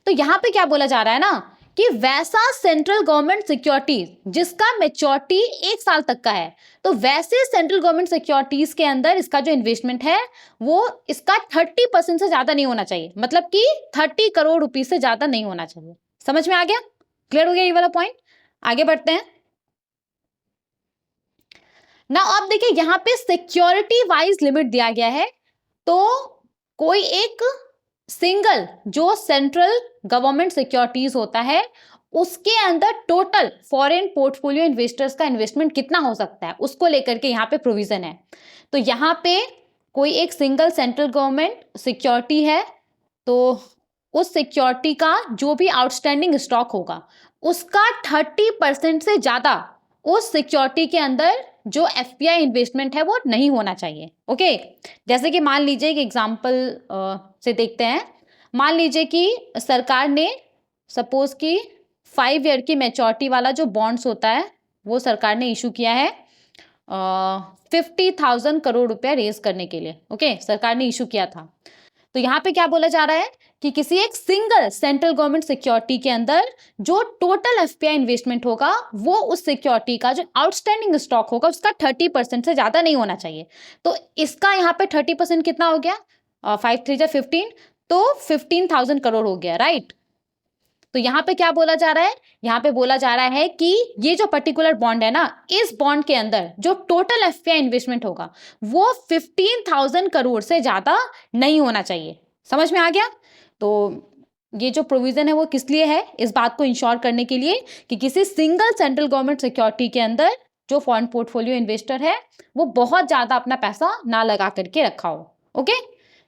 तो यहाँ पे क्या बोला जा रहा है ना कि वैसा सेंट्रल गवर्नमेंट सिक्योरिटीज जिसका मेच्योरिटी 1 साल तक का है, तो वैसे सेंट्रल गवर्नमेंट सिक्योरिटीज के अंदर इसका जो इन्वेस्टमेंट है वो इसका 30% से ज्यादा नहीं होना चाहिए, मतलब कि 30 करोड़ रुपीज से ज्यादा नहीं होना चाहिए। समझ में आ गया? क्लियर हो गया ये वाला पॉइंट? आगे बढ़ते हैं ना। अब देखिए यहाँ पे सिक्योरिटी वाइज लिमिट दिया गया है, तो कोई एक सिंगल जो सेंट्रल गवर्नमेंट सिक्योरिटीज होता है उसके अंदर टोटल फॉरेन पोर्टफोलियो इन्वेस्टर्स का इन्वेस्टमेंट कितना हो सकता है उसको लेकर के यहाँ पे प्रोविजन है। तो यहाँ पे कोई एक सिंगल सेंट्रल गवर्नमेंट सिक्योरिटी है, तो उस सिक्योरिटी का जो भी आउटस्टैंडिंग स्टॉक होगा उसका 30% से ज्यादा उस सिक्योरिटी के अंदर जो एफपीआई इन्वेस्टमेंट है वो नहीं होना चाहिए। ओके, जैसे कि मान लीजिए एक एग्जांपल से देखते हैं। मान लीजिए कि सरकार ने सपोज कि 5 ईयर की मैच्योरिटी वाला जो बॉन्ड्स होता है वो सरकार ने इशू किया है 50,000 करोड़ रुपया रेज करने के लिए। ओके, सरकार ने इशू किया था। तो यहाँ पे क्या बोला जा रहा है कि किसी एक सिंगल सेंट्रल गवर्नमेंट सिक्योरिटी के अंदर जो टोटल एफपीआई इन्वेस्टमेंट होगा वो उस सिक्योरिटी का जो आउटस्टैंडिंग स्टॉक होगा उसका 30% से ज्यादा नहीं होना चाहिए। तो इसका यहाँ पे 30% कितना हो गया? 5 3 15, तो 15,000 करोड़ हो गया, राइट। तो यहाँ पे क्या बोला जा रहा है? यहाँ पे बोला जा रहा है कि ये जो पर्टिकुलर बॉन्ड है ना, इस बॉन्ड के अंदर जो टोटल एफपीआई इन्वेस्टमेंट होगा वो 15,000 करोड़ से ज्यादा नहीं होना चाहिए। समझ में आ गया? तो ये जो प्रोविजन है वो किस लिए है? इस बात को इंश्योर करने के लिए कि किसी सिंगल सेंट्रल गवर्नमेंट सिक्योरिटी के अंदर जो फॉरेन पोर्टफोलियो इन्वेस्टर है वो बहुत ज्यादा अपना पैसा ना लगा करके रखा हो। ओके,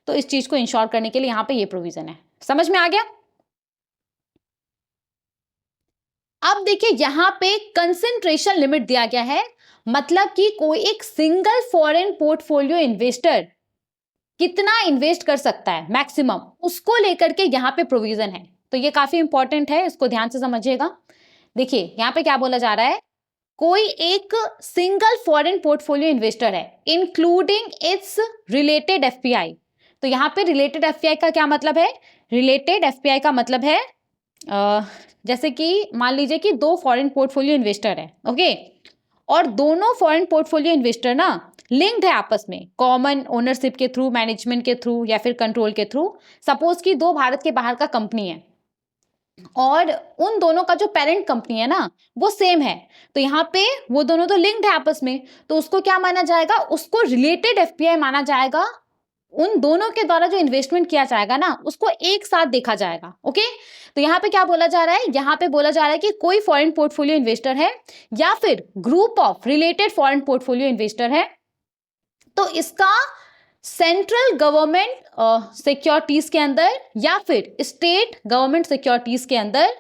तो इस चीज को इंश्योर करने के लिए यहाँ पे ये प्रोविजन है। समझ में आ गया? अब देखिए यहाँ पे कंसेंट्रेशन लिमिट दिया गया है, मतलब कि कोई एक सिंगल फॉरेन पोर्टफोलियो इन्वेस्टर कितना इन्वेस्ट कर सकता है मैक्सिमम, उसको लेकर के यहाँ पे प्रोविजन है। तो ये काफी इंपॉर्टेंट है, इसको ध्यान से समझिएगा। देखिए यहाँ पे क्या बोला जा रहा है, कोई एक सिंगल फॉरेन पोर्टफोलियो इन्वेस्टर है इंक्लूडिंग इट्स रिलेटेड एफपीआई। तो यहाँ पे रिलेटेड एफपीआई का क्या मतलब है? रिलेटेड एफपीआई का मतलब है जैसे कि मान लीजिए कि 2 फॉरेन पोर्टफोलियो इन्वेस्टर है, ओके, और दोनों फॉरेन पोर्टफोलियो इन्वेस्टर ना लिंक्ड है आपस में कॉमन ओनरशिप के थ्रू, मैनेजमेंट के थ्रू या फिर कंट्रोल के थ्रू। सपोज कि 2 भारत के बाहर का कंपनी है और उन दोनों का जो पेरेंट कंपनी है ना वो सेम है, तो यहाँ पे वो दोनों तो लिंक्ड है आपस में, तो उसको क्या माना जाएगा? उसको रिलेटेड एफपीआई माना जाएगा। उन दोनों के द्वारा जो इन्वेस्टमेंट किया जाएगा ना उसको एक साथ देखा जाएगा। ओके, तो यहाँ पे क्या बोला जा रहा है? यहाँ पे बोला जा रहा है कि कोई फॉरेन पोर्टफोलियो इन्वेस्टर है या फिर group of related foreign portfolio investor है, तो इसका सेंट्रल गवर्नमेंट सिक्योरिटीज के अंदर या फिर स्टेट गवर्नमेंट सिक्योरिटीज के अंदर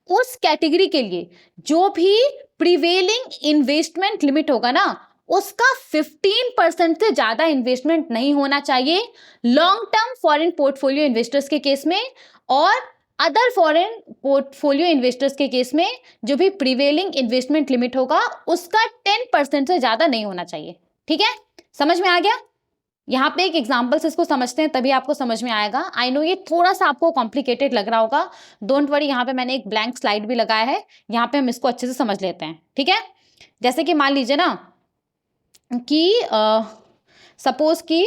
उस कैटेगरी के लिए जो भी प्रिवेलिंग इन्वेस्टमेंट लिमिट होगा ना उसका 15% से ज्यादा इन्वेस्टमेंट नहीं होना चाहिए long term foreign portfolio investors के केस में, और अदर फॉरेन पोर्टफोलियो इन्वेस्टर्स के केस में जो भी प्रिवेलिंग इन्वेस्टमेंट लिमिट होगा उसका 10% से ज्यादा नहीं होना चाहिए। ठीक है, समझ में आ गया? यहाँ पे एक एग्जाम्पल से इसको समझते हैं तभी आपको समझ में आएगा। आई नो ये थोड़ा सा आपको कॉम्प्लिकेटेड लग रहा होगा, डोंट वरी, यहाँ पे मैंने एक ब्लैंक स्लाइड भी लगाया है, यहाँ पे हम इसको अच्छे से समझ लेते हैं। ठीक है, जैसे कि मान लीजिए ना कि सपोज कि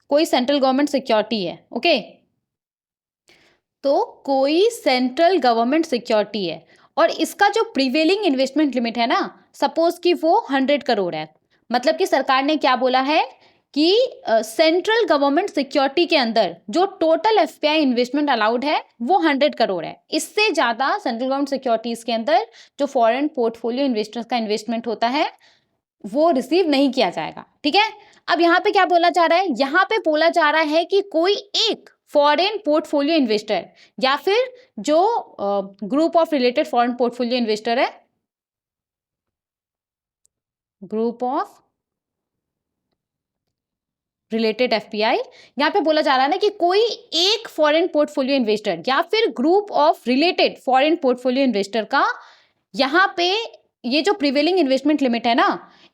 कोई सेंट्रल गवर्नमेंट सिक्योरिटी है, ओके, तो कोई सेंट्रल गवर्नमेंट सिक्योरिटी है और इसका जो प्रिवेलिंग इन्वेस्टमेंट लिमिट है ना सपोज कि वो 100 करोड़ है। मतलब कि सरकार ने क्या बोला है कि सेंट्रल गवर्नमेंट सिक्योरिटी के अंदर जो टोटल एफपीआई इन्वेस्टमेंट अलाउड है वो 100 करोड़ है। इससे ज़्यादा सेंट्रल गवर्नमेंट सिक्योरिटीज़ के अंदर जो फॉरेन पोर्टफोलियो इन्वेस्टर्स का इन्वेस्टमेंट होता है वो रिसीव नहीं किया जाएगा। ठीक है, अब यहाँ पे क्या बोला जा रहा है, यहाँ पे बोला जा रहा है कि कोई एक फॉरेन पोर्टफोलियो इन्वेस्टर या फिर जो group of related foreign portfolio investor है, ग्रुप ऑफ रिलेटेड एफपीआई, यहाँ पे बोला जा रहा है ना कि कोई एक फॉरेन पोर्टफोलियो इन्वेस्टर या फिर group of related foreign portfolio investor का यहाँ पे ये जो प्रिवेलिंग इन्वेस्टमेंट लिमिट है ना,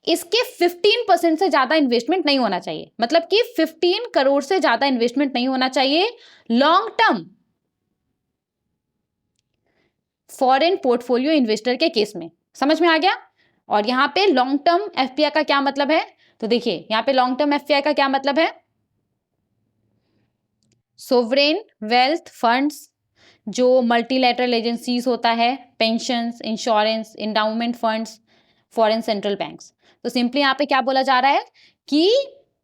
इसके 15% से ज्यादा इन्वेस्टमेंट नहीं होना चाहिए। मतलब कि 15 करोड़ से ज्यादा इन्वेस्टमेंट नहीं होना चाहिए long term foreign portfolio investor के केस में। समझ में आ गया? और यहाँ पे लॉन्ग टर्म एफपीआई का क्या मतलब है, तो देखिए यहाँ पे लॉन्ग टर्म एफपीआई का क्या मतलब है, सोवरेन वेल्थ फंड्स, जो मल्टीलैटरल एजेंसीज होता है, pensions, insurance, endowment funds, foreign central banks. तो सिंपली यहाँ पे क्या बोला जा रहा है कि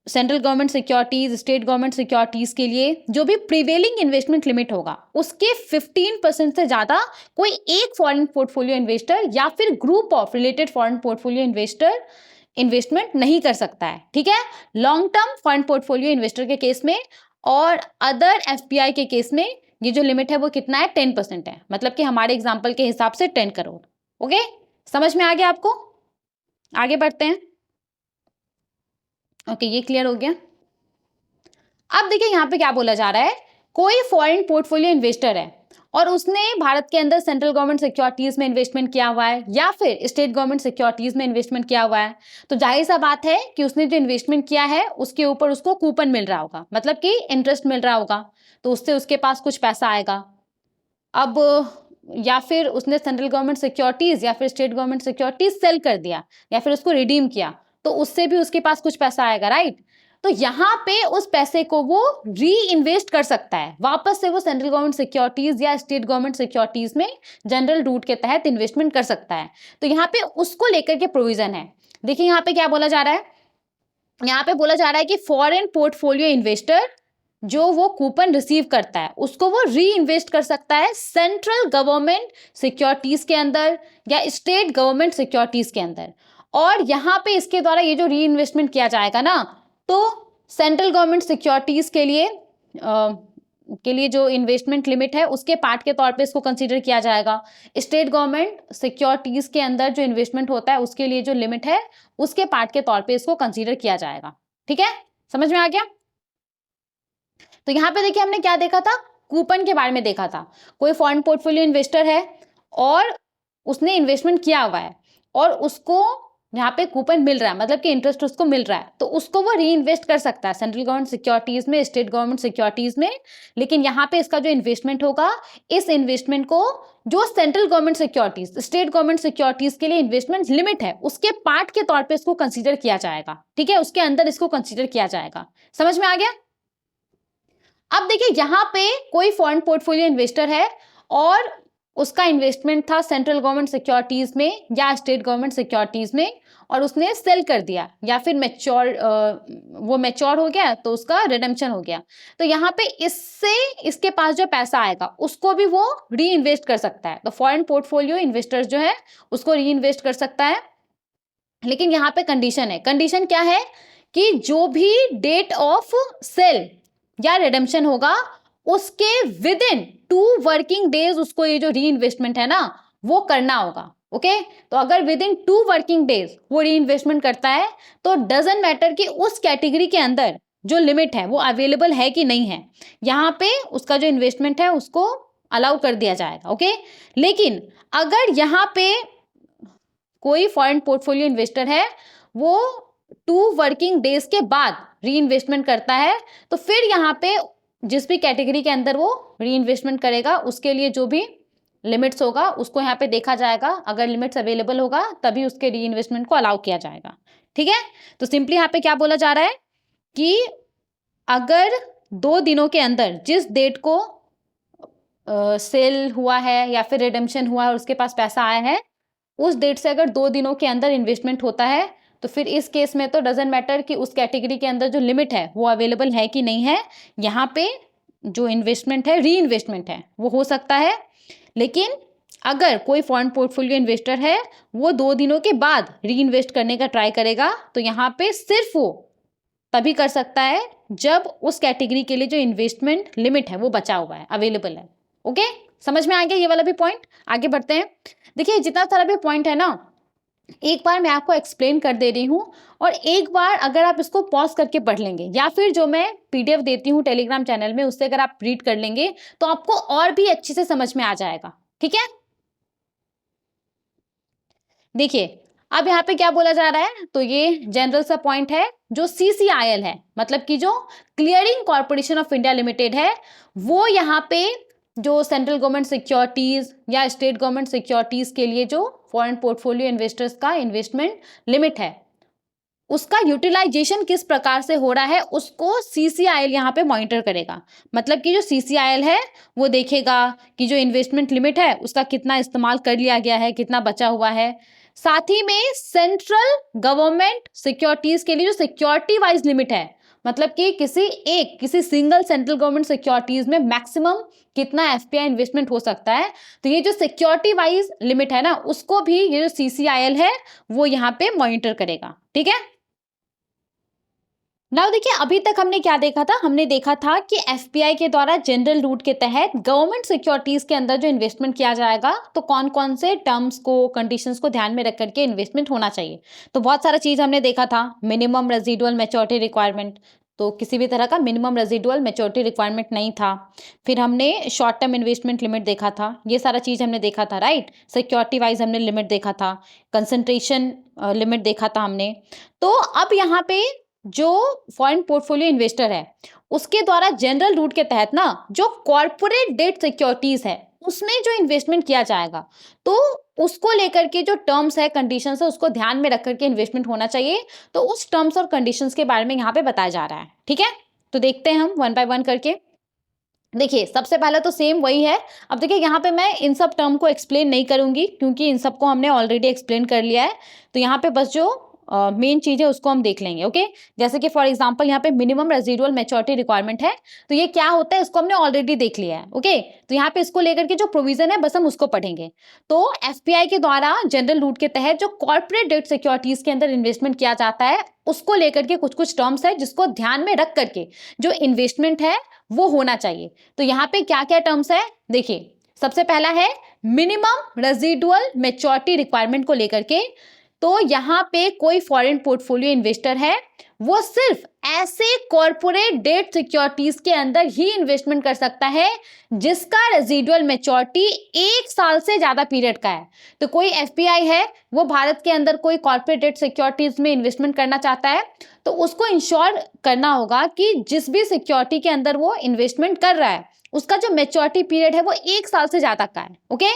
central government securities, state government securities के लिए जो भी प्रिवेलिंग इन्वेस्टमेंट लिमिट होगा उसके 15% से ज्यादा कोई एक फॉरेन पोर्टफोलियो इन्वेस्टर या फिर group of related foreign portfolio investor investment नहीं कर सकता है। ठीक है, long term foreign portfolio investor के केस में। और अदर एफपीआई के केस में ये जो लिमिट है वो कितना है, 10% है। मतलब कि हमारे एग्जाम्पल के हिसाब से 10 करोड़। ओके, समझ में आ गया आपको? आगे बढ़ते हैं। ओके, ये क्लियर हो गया। अब देखिए यहाँ पे क्या बोला जा रहा है, कोई फॉरेन पोर्टफोलियो इन्वेस्टर है और उसने भारत के अंदर सेंट्रल गवर्नमेंट सिक्योरिटीज में इन्वेस्टमेंट किया हुआ है या फिर स्टेट गवर्नमेंट सिक्योरिटीज में इन्वेस्टमेंट किया हुआ है, तो जाहिर सा बात है कि उसने जो इन्वेस्टमेंट किया है उसके ऊपर उसको कूपन मिल रहा होगा, मतलब कि इंटरेस्ट मिल रहा होगा, तो उससे उसके पास कुछ पैसा आएगा। अब या फिर उसने सेंट्रल गवर्नमेंट सिक्योरिटीज या फिर स्टेट गवर्नमेंट सिक्योरिटीज सेल कर दिया या फिर उसको रिडीम किया, तो उससे भी उसके पास कुछ पैसा आएगा, राइट? तो यहाँ पे उस पैसे को वो री इन्वेस्ट कर सकता है, वापस से वो सेंट्रल गवर्नमेंट सिक्योरिटीज या स्टेट गवर्नमेंट सिक्योरिटीज में जनरल रूट के तहत इन्वेस्टमेंट कर सकता है। तो यहाँ पे उसको लेकर के प्रोविजन है। देखिए यहाँ पे क्या बोला जा रहा है, यहाँ पे बोला जा रहा है कि फॉरेन पोर्टफोलियो इन्वेस्टर जो वो कूपन रिसीव करता है उसको वो री इन्वेस्ट कर सकता है सेंट्रल गवर्नमेंट सिक्योरिटीज के अंदर या स्टेट गवर्नमेंट सिक्योरिटीज के अंदर। और यहाँ पे इसके द्वारा ये जो री इन्वेस्टमेंट किया जाएगा ना, तो सेंट्रल गवर्नमेंट सिक्योरिटीज के लिए जो इन्वेस्टमेंट लिमिट है उसके पार्ट के तौर पे इसको कंसीडर किया जाएगा। स्टेट गवर्नमेंट सिक्योरिटीज के अंदर जो इन्वेस्टमेंट होता है उसके लिए जो लिमिट है उसके पार्ट के तौर पे इसको कंसीडर किया जाएगा। ठीक है, समझ में आ गया? तो यहाँ पे देखिए हमने क्या देखा था, कूपन के बारे में देखा था। कोई फॉरेन पोर्टफोलियो इन्वेस्टर है और उसने इन्वेस्टमेंट किया हुआ है और उसको यहाँ पे कूपन मिल रहा है, मतलब कि इंटरेस्ट उसको मिल रहा है, तो उसको वो री इन्वेस्ट कर सकता है सेंट्रल गवर्नमेंट सिक्योरिटीज में, स्टेट गवर्नमेंट सिक्योरिटीज में। लेकिन यहाँ पे इसका जो इन्वेस्टमेंट होगा, इस इन्वेस्टमेंट को जो central government securities, state government securities के लिए इन्वेस्टमेंट लिमिट है उसके पार्ट के तौर पर इसको कंसिडर किया जाएगा। ठीक है, उसके अंदर इसको कंसिडर किया जाएगा। समझ में आ गया? अब देखिए यहाँ पे कोई फॉरेन पोर्टफोलियो इन्वेस्टर है और उसका इन्वेस्टमेंट था सेंट्रल गवर्नमेंट सिक्योरिटीज में या स्टेट गवर्नमेंट सिक्योरिटीज में, और उसने सेल कर दिया या फिर वो मैच्योर हो गया तो उसका रिडेम्पशन हो गया। तो यहाँ पे इससे इसके पास जो पैसा आएगा उसको भी वो री इन्वेस्ट कर सकता है। तो फॉरेन पोर्टफोलियो इन्वेस्टर्स जो है उसको री इन्वेस्ट कर सकता है। लेकिन यहाँ पे कंडीशन है। कंडीशन क्या है कि जो भी डेट ऑफ सेल या रिडेम्पशन होगा उसके विद इन 2 वर्किंग डेज उसको ये जो री इन्वेस्टमेंट है ना वो करना होगा। ओके, तो अगर विद इन 2 वर्किंग डेज वो री इन्वेस्टमेंट करता है तो डजंट मैटर कि उस कैटेगरी के अंदर जो लिमिट है वो अवेलेबल है कि नहीं है, यहाँ पे उसका जो इन्वेस्टमेंट है उसको अलाउ कर दिया जाएगा। ओके, लेकिन अगर यहाँ पे कोई फॉरेन पोर्टफोलियो इन्वेस्टर है वो 2 वर्किंग डेज के बाद री इन्वेस्टमेंट करता है, तो फिर यहाँ पे जिस भी कैटेगरी के अंदर वो री इन्वेस्टमेंट करेगा उसके लिए जो भी लिमिट्स होगा उसको यहाँ पे देखा जाएगा। अगर लिमिट्स अवेलेबल होगा तभी उसके री इन्वेस्टमेंट को अलाउ किया जाएगा। ठीक है, तो सिंपली यहाँ पे क्या बोला जा रहा है कि अगर 2 दिनों के अंदर जिस डेट को सेल हुआ है या फिर रिडेम्पशन हुआ है और उसके पास पैसा आया है, उस डेट से अगर 2 दिनों के अंदर इन्वेस्टमेंट होता है तो फिर इस केस में तो डजेंट मैटर कि उस कैटेगरी के अंदर जो लिमिट है वो अवेलेबल है कि नहीं है, यहाँ पे जो इन्वेस्टमेंट है, री इन्वेस्टमेंट है, वो हो सकता है। लेकिन अगर कोई फॉरेन पोर्टफोलियो इन्वेस्टर है, वो 2 दिनों के बाद री इन्वेस्ट करने का ट्राई करेगा, तो यहाँ पे सिर्फ वो तभी कर सकता है जब उस कैटेगरी के लिए जो इन्वेस्टमेंट लिमिट है वो बचा हुआ है, अवेलेबल है। ओके, समझ में आ गया ये वाला भी पॉइंट? आगे बढ़ते हैं। देखिए जितना सारा भी पॉइंट है ना, एक बार मैं आपको एक्सप्लेन कर दे रही हूँ, और एक बार अगर आप इसको पॉज करके पढ़ लेंगे, या फिर जो मैं पीडीएफ देती हूँ टेलीग्राम चैनल में, उससे अगर आप रीड कर लेंगे तो आपको और भी अच्छे से समझ में आ जाएगा। ठीक है, देखिए अब यहाँ पे क्या बोला जा रहा है, तो ये जनरल सा पॉइंट है, जो सीसीआईएल है, मतलब कि जो clearing corporation of India limited है, वो यहाँ पे जो सेंट्रल गवर्नमेंट सिक्योरिटीज या स्टेट गवर्नमेंट सिक्योरिटीज के लिए जो फॉरेन पोर्टफोलियो इन्वेस्टर्स का इन्वेस्टमेंट लिमिट है, उसका यूटिलाइजेशन किस प्रकार से हो रहा है, उसको सीसीआईएल यहाँ पे मॉनिटर करेगा। मतलब कि जो सीसीआईएल है वो देखेगा कि जो इन्वेस्टमेंट लिमिट है उसका कितना इस्तेमाल कर लिया गया है, कितना बचा हुआ है। साथ ही में सेंट्रल गवर्नमेंट सिक्योरिटीज के लिए जो सिक्योरिटी वाइज लिमिट है, मतलब कि किसी सिंगल सेंट्रल गवर्नमेंट सिक्योरिटीज में मैक्सिमम कितना एफपीआई इन्वेस्टमेंट हो सकता है, तो ये जो सिक्योरिटी वाइज लिमिट है ना, उसको भी ये जो सीसीआईएल है वो यहाँ पे मॉनिटर करेगा। ठीक है, नाउ देखिए अभी तक हमने क्या देखा था, हमने देखा था कि एफपीआई के द्वारा जनरल रूट के तहत गवर्नमेंट सिक्योरिटीज के अंदर जो इन्वेस्टमेंट किया जाएगा, तो कौन कौन से टर्म्स को, कंडीशंस को ध्यान में रख करके इन्वेस्टमेंट होना चाहिए। तो बहुत सारा चीज हमने देखा था, मिनिमम रेजिडुअल मैच्योरिटी रिक्वायरमेंट, तो किसी भी तरह का मिनिमम रेजिडुअल मैच्योरिटी रिक्वायरमेंट नहीं था। फिर हमने शॉर्ट टर्म इन्वेस्टमेंट लिमिट देखा था, ये सारा चीज हमने देखा था, राइट। सिक्योरिटी वाइज हमने लिमिट देखा था, कंसंट्रेशन लिमिट देखा था हमने। तो अब यहाँ पे जो फॉरेन पोर्टफोलियो इन्वेस्टर है, उसके द्वारा जनरल रूट के तहत ना जो कॉर्पोरेट डेट सिक्योरिटीज है, उसमें जो इन्वेस्टमेंट किया जाएगा, तो उसको लेकर के जो टर्म्स है, कंडीशंस है, उसको ध्यान में रख करके इन्वेस्टमेंट होना चाहिए। तो उस टर्म्स और कंडीशंस के बारे में यहाँ पे बताया जा रहा है। ठीक है, तो देखते हैं हम वन बाय वन करके। देखिए सबसे पहले तो सेम वही है। अब देखिए यहाँ पे मैं इन सब टर्म को एक्सप्लेन नहीं करूंगी, क्योंकि इन सबको हमने ऑलरेडी एक्सप्लेन कर लिया है। तो यहाँ पे बस जो मेन चीज है उसको हम देख लेंगे। ओके, जैसे कि फॉर एग्जांपल यहाँ पे मिनिमम रेजिडुअल मैच्योरिटी रिक्वायरमेंट है, तो ये क्या होता है इसको हमने ऑलरेडी देख लिया है। ओके, तो यहाँ पे इसको लेकर के जो प्रोविजन है बस हम उसको पढ़ेंगे। तो एफपीआई के द्वारा जनरल रूट के तहत जो कॉर्पोरेट डेट सिक्योरिटीज के अंदर इन्वेस्टमेंट किया जाता है, उसको लेकर के कुछ कुछ टर्म्स है जिसको ध्यान में रख करके जो इन्वेस्टमेंट है वो होना चाहिए। तो यहाँ पे क्या क्या टर्म्स है, देखिए सबसे पहला है मिनिमम रेजिडुअल मैच्योरिटी रिक्वायरमेंट को लेकर के। तो यहाँ पे कोई फॉरेन पोर्टफोलियो इन्वेस्टर है, वो सिर्फ ऐसे कॉर्पोरेट डेट सिक्योरिटीज के अंदर ही इन्वेस्टमेंट कर सकता है जिसका रेजिडुअल मैच्योरिटी 1 साल से ज्यादा पीरियड का है। तो कोई एफपीआई है, वो भारत के अंदर कोई कॉर्पोरेट डेट सिक्योरिटीज में इन्वेस्टमेंट करना चाहता है, तो उसको इंश्योर करना होगा कि जिस भी सिक्योरिटी के अंदर वो इन्वेस्टमेंट कर रहा है, उसका जो मैच्योरिटी पीरियड है वो 1 साल से ज्यादा का है। ओके,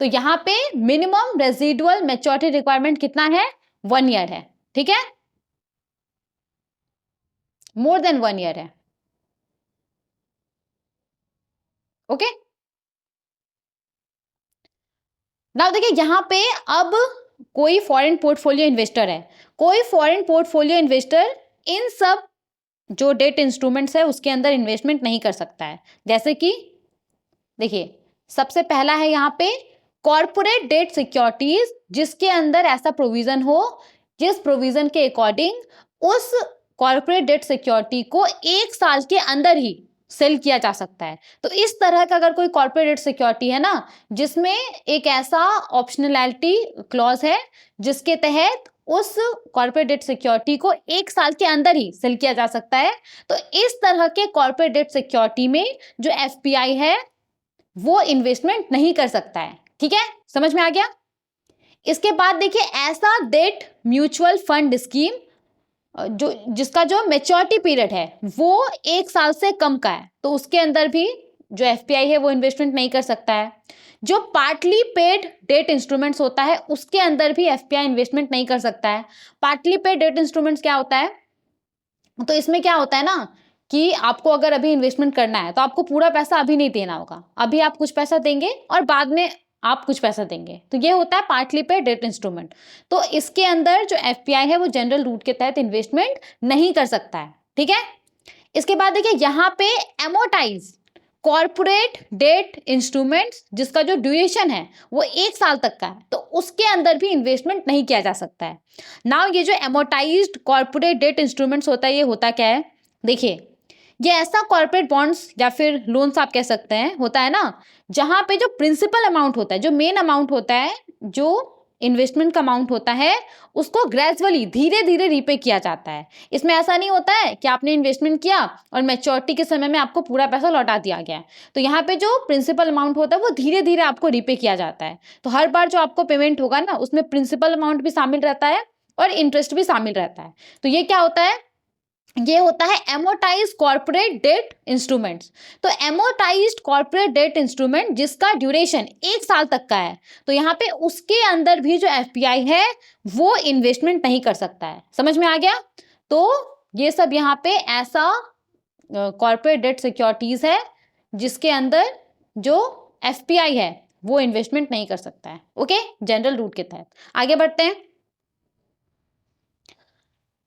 तो यहाँ पे मिनिमम रेजिडुअल मैच्योरिटी रिक्वायरमेंट कितना है, 1 ईयर है। ठीक है, मोर देन 1 ईयर है। ओके, नाउ देखिए यहाँ पे अब कोई फॉरेन पोर्टफोलियो इन्वेस्टर है, कोई फॉरेन पोर्टफोलियो इन्वेस्टर इन सब जो डेट इंस्ट्रूमेंट्स है उसके अंदर इन्वेस्टमेंट नहीं कर सकता है। जैसे कि देखिए सबसे पहला है यहाँ पे कॉर्पोरेट डेट सिक्योरिटीज, जिसके अंदर ऐसा प्रोविजन हो जिस प्रोविजन के अकॉर्डिंग उस कॉर्पोरेट डेट सिक्योरिटी को 1 साल के अंदर ही सेल किया जा सकता है। तो इस तरह का अगर कोई कॉर्पोरेट डेट सिक्योरिटी है ना, जिसमें एक ऐसा ऑप्शनैलिटी क्लॉज है जिसके तहत उस कॉर्पोरेट डेट सिक्योरिटी को 1 साल के अंदर ही सेल किया जा सकता है, तो इस तरह के कॉर्पोरेट डेट सिक्योरिटी में जो एफपीआई है वो इन्वेस्टमेंट नहीं कर सकता है। ठीक है, समझ में आ गया। इसके बाद देखिए ऐसा डेट म्यूचुअल फंड स्कीम जो जिसका जो मैच्योरिटी पीरियड है वो 1 साल से कम का है, तो उसके अंदर भी जो एफपीआई है वो इन्वेस्टमेंट नहीं कर सकता है। जो पार्टली पेड डेट इंस्ट्रूमेंट्स होता है उसके अंदर भी एफपीआई इन्वेस्टमेंट नहीं कर सकता है। पार्टली पेड डेट इंस्ट्रूमेंट्स क्या होता है, तो इसमें क्या होता है ना कि आपको अगर अभी इन्वेस्टमेंट करना है तो आपको पूरा पैसा अभी नहीं देना होगा, अभी आप कुछ पैसा देंगे और बाद में आप कुछ पैसा देंगे, तो ये होता है पार्टली पे डेट इंस्ट्रूमेंट। तो इसके अंदर जो एफपीआई है वो जनरल रूट के तहत इन्वेस्टमेंट नहीं कर सकता है, ठीक है। इसके बाद देखिए यहाँ पे एमोटाइज कॉर्पोरेट डेट इंस्ट्रूमेंट्स जिसका जो ड्यूरेशन है वो 1 साल तक का है, तो उसके अंदर भी इन्वेस्टमेंट नहीं किया जा सकता है। नाउ ये जो एमोटाइज्ड कॉर्पोरेट डेट इंस्ट्रूमेंट्स होता है, ये होता क्या है, देखिए ये ऐसा कॉर्पोरेट बॉन्ड्स या फिर लोन्स आप कह सकते हैं होता है ना, जहां पे जो प्रिंसिपल अमाउंट होता है, जो मेन अमाउंट होता है, जो इन्वेस्टमेंट का अमाउंट होता है, उसको ग्रेजुअली धीरे धीरे रीपे किया जाता है। इसमें ऐसा नहीं होता है कि आपने इन्वेस्टमेंट किया और मैच्योरिटी के समय में आपको पूरा पैसा लौटा दिया गया है। तो यहाँ पे जो प्रिंसिपल अमाउंट होता है वो धीरे धीरे आपको रीपे किया जाता है। तो हर बार जो आपको पेमेंट होगा ना, उसमें प्रिंसिपल अमाउंट भी शामिल रहता है और इंटरेस्ट भी शामिल रहता है। तो ये क्या होता है, ये होता है एमोटाइज कॉर्पोरेट डेट इंस्ट्रूमेंट्स। तो एमोटाइज्ड कॉर्पोरेट डेट इंस्ट्रूमेंट जिसका ड्यूरेशन 1 साल तक का है, तो यहाँ पे उसके अंदर भी जो एफपीआई है वो इन्वेस्टमेंट नहीं कर सकता है। समझ में आ गया। तो ये सब यहाँ पे ऐसा कॉर्पोरेट डेट सिक्योरिटीज है जिसके अंदर जो एफपीआई है वो इन्वेस्टमेंट नहीं कर सकता है। ओके, जनरल रूट के तहत आगे बढ़ते हैं।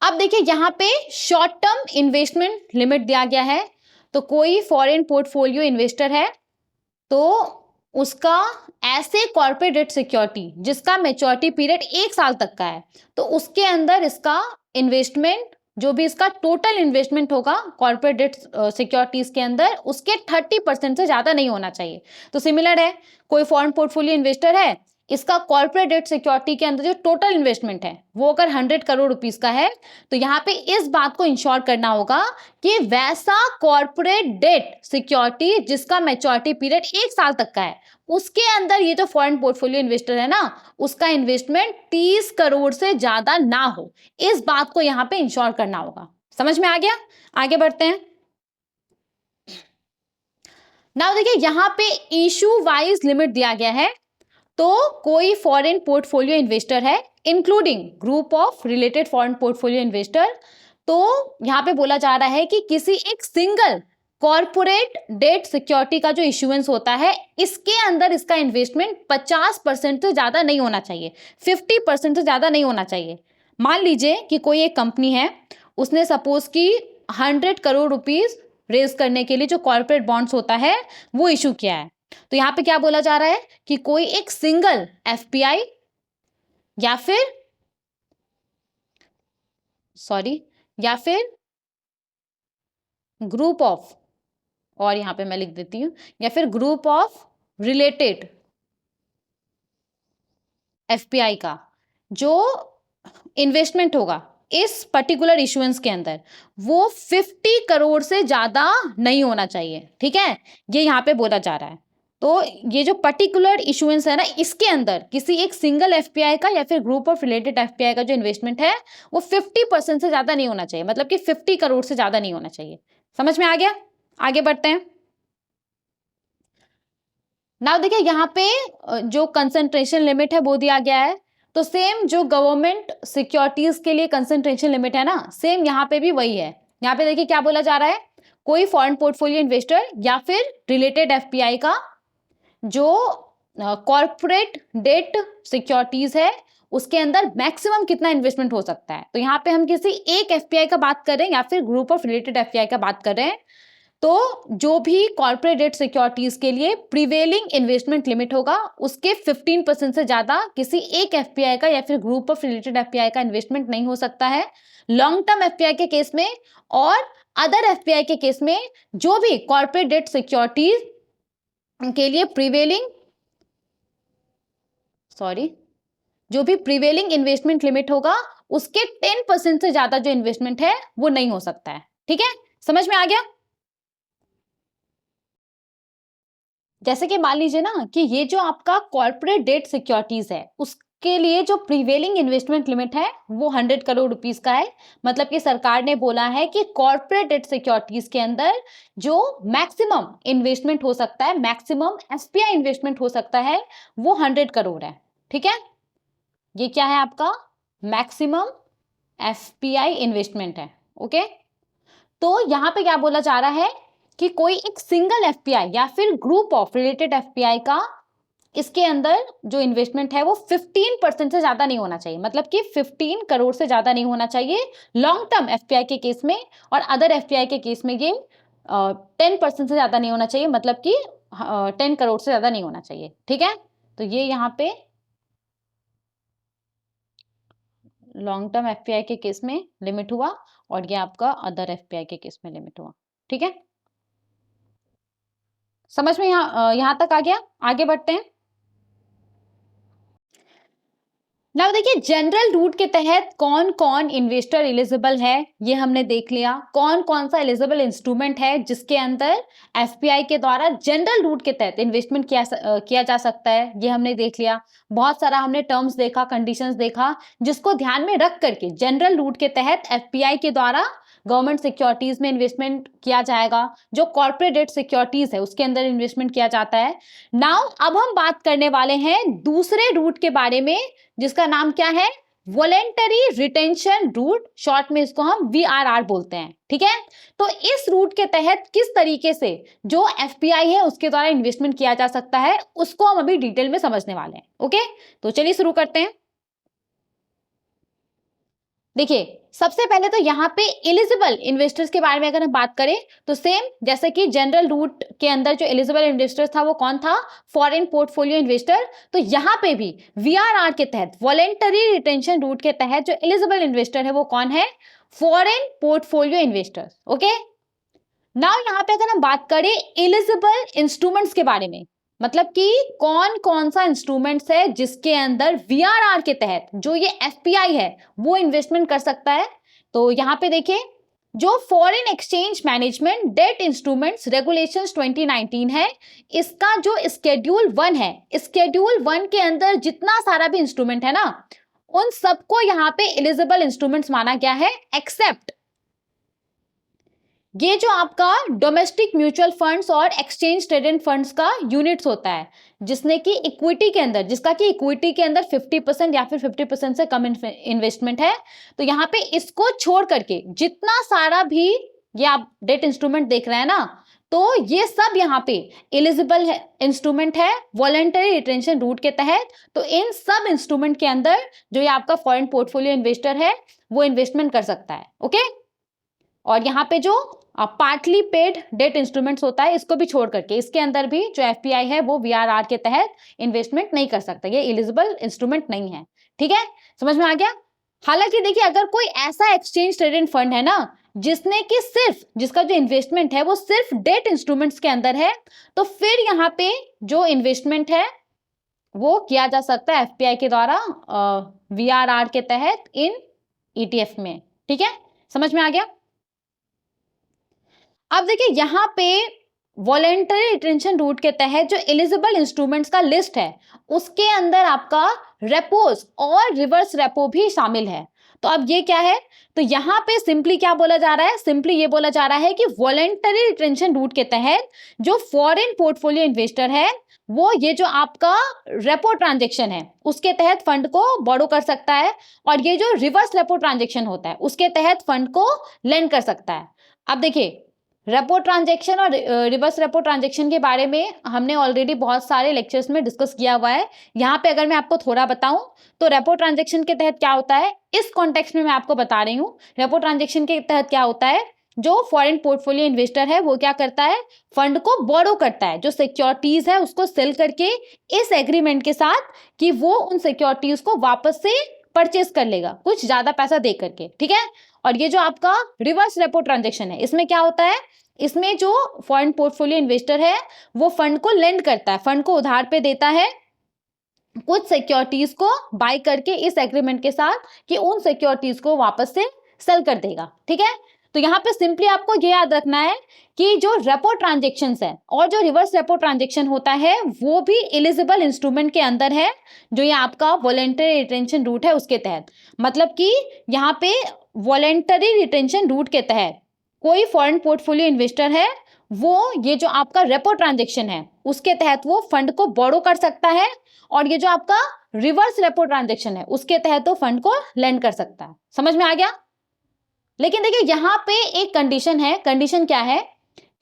अब देखिए यहाँ पे शॉर्ट टर्म इन्वेस्टमेंट लिमिट दिया गया है। तो कोई फॉरेन पोर्टफोलियो इन्वेस्टर है तो उसका ऐसे कॉर्पोरेट डेट सिक्योरिटी जिसका मैच्योरिटी पीरियड 1 साल तक का है, तो उसके अंदर इसका इन्वेस्टमेंट, जो भी इसका टोटल इन्वेस्टमेंट होगा कॉर्पोरेट डेट सिक्योरिटीज के अंदर, उसके 30% से ज्यादा नहीं होना चाहिए। तो सिमिलर है, कोई फॉरेन पोर्टफोलियो इन्वेस्टर है, इसका कॉर्पोरेट डेट सिक्योरिटी के अंदर जो टोटल इन्वेस्टमेंट है वो अगर 100 करोड़ रुपीस का है, तो यहाँ पे इस बात को इंश्योर करना होगा कि वैसा कॉर्पोरेट डेट सिक्योरिटी जिसका मैच्योरिटी पीरियड 1 साल तक का है, उसके अंदर ये जो फॉरेन पोर्टफोलियो इन्वेस्टर है ना, उसका इन्वेस्टमेंट 30 करोड़ से ज्यादा ना हो। इस बात को यहाँ पे इंश्योर करना होगा। समझ में आ गया। आगे बढ़ते हैं। नाउ देखिए यहाँ पे इशू वाइज लिमिट दिया गया है। तो कोई फॉरेन पोर्टफोलियो इन्वेस्टर है including group of related foreign portfolio investor, तो यहां पे बोला जा रहा है कि किसी एक सिंगल कॉर्पोरेट डेट सिक्योरिटी का जो इश्यूएंस होता है, इसके अंदर इसका इन्वेस्टमेंट 50% से ज्यादा नहीं होना चाहिए, 50% से ज्यादा नहीं होना चाहिए। मान लीजिए कि कोई एक कंपनी है, उसने सपोज की 100 करोड़ रुपीज रेज करने के लिए जो कॉर्पोरेट बॉन्ड्स होता है वो इशू किया है। तो यहां पे क्या बोला जा रहा है कि कोई एक सिंगल एफपीआई या फिर ग्रुप ऑफ, और यहां पे मैं लिख देती हूं, या फिर ग्रुप ऑफ रिलेटेड एफपीआई का जो इन्वेस्टमेंट होगा इस पर्टिकुलर इश्यूएंस के अंदर, वो 50 करोड़ से ज्यादा नहीं होना चाहिए। ठीक है, ये यहां पे बोला जा रहा है। तो ये जो पर्टिकुलर इशुएंस है ना, इसके अंदर किसी एक सिंगल एफपीआई का या फिर ग्रुप ऑफ रिलेटेड एफपीआई का जो इन्वेस्टमेंट है वो 50% से ज्यादा नहीं होना चाहिए, मतलब कि 50 करोड़ से ज्यादा नहीं होना चाहिए। समझ में आ गया। आगे बढ़ते हैं। नाउ देखिए यहाँ पे जो कंसंट्रेशन लिमिट है वो दिया गया है। तो सेम जो गवर्नमेंट सिक्योरिटीज के लिए कंसंट्रेशन लिमिट है ना, सेम यहाँ पे भी वही है। यहाँ पे देखिए क्या बोला जा रहा है, कोई फॉरेन पोर्टफोलियो इन्वेस्टर या फिर रिलेटेड एफपीआई का जो कॉर्पोरेट डेट सिक्योरिटीज है उसके अंदर मैक्सिमम कितना इन्वेस्टमेंट हो सकता है। तो यहाँ पे हम किसी एक एफपीआई का बात कर रहे हैं या फिर ग्रुप ऑफ रिलेटेड एफपीआई का बात कर रहे हैं। तो जो भी कॉर्पोरेट डेट सिक्योरिटीज के लिए प्रिवेलिंग इन्वेस्टमेंट लिमिट होगा उसके 15% से ज्यादा किसी एक एफपीआई का या फिर ग्रुप ऑफ रिलेटेड एफपीआई का इन्वेस्टमेंट नहीं हो सकता है लॉन्ग टर्म एफपीआई के केस में। और अदर एफपीआई के केस में जो भी कॉर्पोरेट डेट सिक्योरिटीज के लिए जो भी प्रिवेलिंग इन्वेस्टमेंट लिमिट होगा उसके 10% से ज्यादा जो इन्वेस्टमेंट है वो नहीं हो सकता है। ठीक है, समझ में आ गया। जैसे कि मान लीजिए ना कि ये जो आपका कॉर्पोरेट डेट सिक्योरिटीज है उसके लिए जो प्रिवेलिंग इन्वेस्टमेंट लिमिट है वो 100 करोड़ रुपीस का है। मतलब कि सरकार ने बोला है कि कॉर्पोरेट डेट सिक्योरिटीज के अंदर जो मैक्सिमम इन्वेस्टमेंट हो सकता है, मैक्सिमम एफपीआई इन्वेस्टमेंट हो सकता है वो 100 करोड़ है। ठीक है, ये क्या है आपका मैक्सिमम एफपीआई इन्वेस्टमेंट है। ओके, तो यहां पे क्या बोला जा रहा है कि कोई एक सिंगल एफपीआई या फिर ग्रुप ऑफ रिलेटेड एफपीआई का इसके अंदर जो इन्वेस्टमेंट है वो 15% से ज्यादा नहीं होना चाहिए, मतलब कि 15 करोड़ से ज्यादा नहीं होना चाहिए लॉन्ग टर्म एफपीआई के केस में, और अदर एफपीआई के केस में ये 10% से ज्यादा नहीं होना चाहिए, मतलब कि 10 करोड़ से ज्यादा नहीं होना चाहिए। ठीक है, तो ये यहाँ पे लॉन्ग टर्म एफपीआई के केस में लिमिट हुआ, और ये आपका अदर एफपीआई के केस में लिमिट हुआ। ठीक है, समझ में यहां तक आ गया? आगे बढ़ते हैं। नाउ देखिए, जनरल रूट के तहत कौन कौन इन्वेस्टर एलिजिबल है ये हमने देख लिया। कौन कौन सा एलिजिबल इंस्ट्रूमेंट है जिसके अंदर एफपीआई के द्वारा जनरल रूट के तहत इन्वेस्टमेंट किया जा सकता है, ये हमने देख लिया। बहुत सारा हमने टर्म्स देखा, कंडीशंस देखा, जिसको ध्यान में रख करके जनरल रूट के तहत एफपीआई के द्वारा गवर्नमेंट सिक्योरिटीज में इन्वेस्टमेंट किया जाएगा। जो कॉर्पोरेट डेट सिक्योरिटीज है उसके अंदर इन्वेस्टमेंट किया जाता है। नाउ अब हम बात करने वाले हैं दूसरे रूट के बारे में, जिसका नाम क्या है? वॉलेंटरी रिटेंशन रूट, शॉर्ट में इसको हम VRR बोलते हैं। ठीक है, तो इस रूट के तहत किस तरीके से जो एफपीआई है उसके द्वारा इन्वेस्टमेंट किया जा सकता है उसको हम अभी डिटेल में समझने वाले हैं। ओके, तो चलिए शुरू करते हैं। देखिए, सबसे पहले तो यहाँ पे एलिजिबल इन्वेस्टर्स के बारे में अगर हम बात करें तो सेम जैसे कि जनरल रूट के अंदर जो एलिजिबल इन्वेस्टर्स था वो कौन था? Foreign portfolio investor. तो यहाँ पे भी VRR के तहत, वॉलेंटरी रिटेंशन रूट के तहत जो एलिजिबल इन्वेस्टर है वो कौन है? Foreign portfolio investor. Okay, now यहाँ पे अगर हम बात करें एलिजिबल इंस्ट्रूमेंट्स के बारे में, मतलब कि कौन कौन सा इंस्ट्रूमेंट्स है जिसके अंदर VRR के तहत जो ये एफपीआई है वो इन्वेस्टमेंट कर सकता है। तो यहाँ पे देखिए, जो foreign exchange management debt instruments regulations 2019 है, इसका जो स्केड्यूल 1 है, स्केड्यूल 1 के अंदर जितना सारा भी इंस्ट्रूमेंट है ना, उन सबको यहाँ पे एलिजिबल इंस्ट्रूमेंट्स माना गया है, एक्सेप्ट ये जो आपका डोमेस्टिक म्यूचुअल फंड्स और एक्सचेंज ट्रेडेड फंड्स का यूनिट्स होता है, जिसने की इक्विटी के अंदर, जिसका कि इक्विटी के अंदर 50% या फिर 50% से कम इन्वेस्टमेंट है। तो यहाँ पे इसको छोड़ करके जितना सारा भी ये आप डेट इंस्ट्रूमेंट देख रहे हैं ना, तो ये सब यहाँ पे एलिजिबल है इंस्ट्रूमेंट है वॉलेंटरी रिटेंशन रूट के तहत। तो इन सब इंस्ट्रूमेंट के अंदर जो ये आपका फॉरेन पोर्टफोलियो इन्वेस्टर है वो इन्वेस्टमेंट कर सकता है। ओके, और यहाँ पे जो पार्टली पेड डेट इंस्ट्रूमेंट्स होता है इसको भी छोड़ करके इसके अंदर भी जो एफपीआई है वो VRR के तहत इन्वेस्टमेंट नहीं कर सकता, ये एलिजिबल इंस्ट्रूमेंट नहीं है। ठीक है, समझ में आ गया? हालांकि देखिए, अगर कोई ऐसा एक्सचेंज ट्रेडेड फंड है ना जिसने कि सिर्फ, जिसका जो इन्वेस्टमेंट है वो सिर्फ डेट इंस्ट्रूमेंट्स के अंदर है, तो फिर यहाँ पे जो इन्वेस्टमेंट है वो किया जा सकता है एफपीआई के द्वारा VRR के तहत इन ETF में। ठीक है, समझ में आ गया? अब देखिए, यहाँ पे वॉलेंटरी रिटेंशन रूट के तहत जो एलिजिबल इंस्ट्रूमेंट्स का लिस्ट है उसके अंदर आपका रेपोज और रिवर्स रेपो भी शामिल है। तो अब ये क्या है? तो यहाँ पे सिंपली क्या बोला जा रहा है? सिंपली ये बोला जा रहा है कि वॉलेंटरी रिटेंशन रूट के तहत जो फॉरेन पोर्टफोलियो इन्वेस्टर है वो ये जो आपका रेपो ट्रांजेक्शन है उसके तहत फंड को बोरो कर सकता है, और ये जो रिवर्स रेपो ट्रांजेक्शन होता है उसके तहत फंड को लेंड कर सकता है। अब देखिए, रेपो ट्रांजैक्शन और रिवर्स रेपो ट्रांजैक्शन के बारे में हमने ऑलरेडी बहुत सारे लेक्चर्स में डिस्कस किया हुआ है। यहाँ पे अगर मैं आपको थोड़ा बताऊं तो रेपो ट्रांजैक्शन के तहत क्या होता है, इस कॉन्टेक्स्ट में मैं आपको बता रही हूँ। रेपो ट्रांजैक्शन के तहत क्या होता है, जो फॉरेन पोर्टफोलियो इन्वेस्टर है वो क्या करता है, फंड को बोरो करता है, जो सिक्योरिटीज है उसको सेल करके इस एग्रीमेंट के साथ कि वो उन सिक्योरिटीज को वापस से परचेज कर लेगा कुछ ज्यादा पैसा दे करके। ठीक है, और ये जो आपका रिवर्स रेपो ट्रांजैक्शन है इसमें क्या होता है, इसमें जो फॉरेन पोर्टफोलियो इन्वेस्टर है वो फंड को लेंड करता है, फंड को उधार पे देता है कुछ सिक्योरिटीज को बाय करके इस एग्रीमेंट के साथ कि उन सिक्योरिटीज को वापस से सेल कर देगा। ठीक है, तो यहाँ पे सिंपली आपको ये याद रखना है कि जो रेपो ट्रांजेक्शन्स है और जो रिवर्स रेपो ट्रांजेक्शन होता है वो भी एलिजिबल इंस्ट्रूमेंट के अंदर है, जो ये आपका वॉलेंटरी रिटेंशन रूट है उसके तहत। मतलब कि यहाँ पे वॉलेंटरी रिटेंशन रूट के तहत कोई फॉरेन पोर्टफोलियो इन्वेस्टर है वो ये जो आपका रेपो ट्रांजेक्शन है उसके तहत वो फंड को बोरो कर सकता है, और ये जो आपका रिवर्स रेपो ट्रांजेक्शन है उसके तहत वो फंड को लेंड कर सकता है। समझ में आ गया? लेकिन देखिए, यहाँ पे एक कंडीशन है। कंडीशन क्या है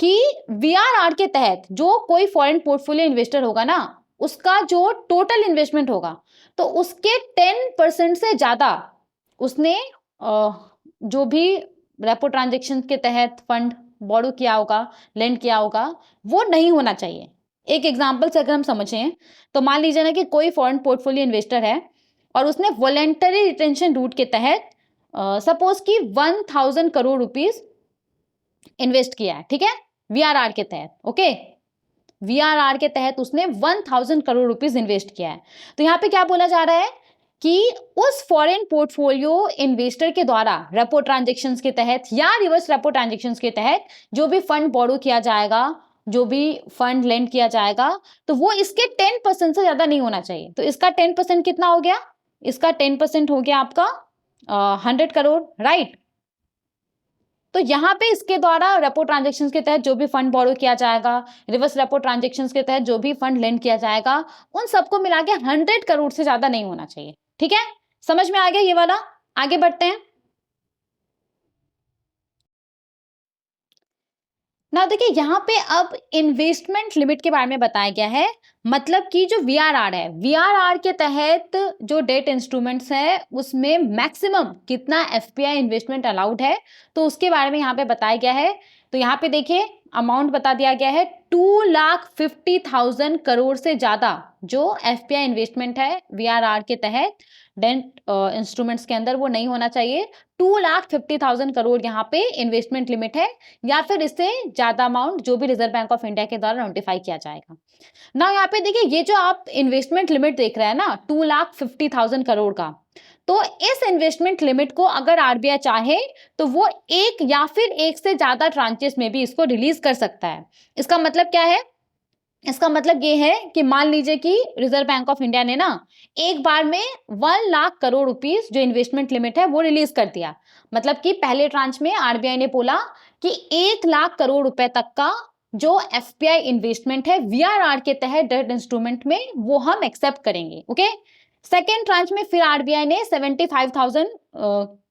कि VRR के तहत जो कोई फॉरेन पोर्टफोलियो इन्वेस्टर होगा ना उसका जो टोटल इन्वेस्टमेंट होगा तो उसके 10% से ज़्यादा उसने जो भी रेपो ट्रांजेक्शन के तहत फंड बोरो किया होगा, लेंड किया होगा, वो नहीं होना चाहिए। एक एग्जांपल से अगर हम समझें तो मान लीजिए ना कि कोई फॉरेन पोर्टफोलियो इन्वेस्टर है और उसने वॉलेंटरी रिटेंशन रूट के तहत सपोज कि 1000 करोड़ रुपीस इन्वेस्ट किया है, ठीक है, वीआरआर के तहत। ओके, वीआरआर के तहत उसने 1000 करोड़ रुपीस इन्वेस्ट किया है। तो यहाँ पे क्या बोला जा रहा है कि उस फॉरेन पोर्टफोलियो इन्वेस्टर के द्वारा रेपो ट्रांजेक्शन्स के तहत या रिवर्स रेपो ट्रांजेक्शन्स के तहत जो भी फंड बोरो किया जाएगा, जो भी फंड लेंड किया जाएगा, तो वो इसके 10% से ज्यादा नहीं होना चाहिए। तो इसका 10% कितना हो गया? इसका 10% हो गया आपका 100 करोड़, राइट। तो यहाँ पे इसके द्वारा रेपो ट्रांजेक्शन्स के तहत जो भी फंड बोरो किया जाएगा, रिवर्स रेपो ट्रांजेक्शन्स के तहत जो भी फंड लेंड किया जाएगा, उन सबको मिला के 100 करोड़ से ज्यादा नहीं होना चाहिए। ठीक है, समझ में आ गया ये वाला? आगे बढ़ते हैं ना। देखिए यहाँ पे अब इन्वेस्टमेंट लिमिट के बारे में बताया गया है। मतलब कि जो वीआरआर है, वीआरआर के तहत जो डेट इंस्ट्रूमेंट्स है उसमें मैक्सिमम कितना एफपीआई इन्वेस्टमेंट अलाउड है, तो उसके बारे में यहाँ पे बताया गया है। तो यहाँ पे देखिए अमाउंट बता दिया गया है 2,50,000 करोड़ से ज्यादा जो एफपीआई इन्वेस्टमेंट है वीआरआर के तहत डेट इंस्ट्रूमेंट्स के अंदर, वो नहीं होना चाहिए। 2,50,000 करोड़ यहाँ पे इन्वेस्टमेंट लिमिट है, या फिर इससे ज्यादा अमाउंट जो भी रिजर्व बैंक ऑफ इंडिया के द्वारा नोटिफाई किया जाएगा ना। यहाँ पे देखिए ये जो आप इन्वेस्टमेंट लिमिट देख रहे हैं ना 2,50,000 करोड़ का, तो इस इन्वेस्टमेंट लिमिट को अगर आरबीआई चाहे तो वो एक या फिर एक से ज्यादा ट्रांचेस में भी इसको रिलीज कर सकता है। इसका मतलब क्या है? इसका मतलब ये है कि मान लीजिए कि रिजर्व बैंक ऑफ इंडिया ने ना एक बार में 1 लाख करोड़ रुपीस जो इन्वेस्टमेंट लिमिट है वो रिलीज कर दिया। मतलब कि पहले ट्रांच में आरबीआई ने बोला कि 1 लाख करोड़ रुपए तक का जो एफपीआई इन्वेस्टमेंट है वीआरआर के तहत डेट इंस्ट्रूमेंट में, वो हम एक्सेप्ट करेंगे। ओके, सेकेंड ट्रांच में फिर आरबीआई ने 75,000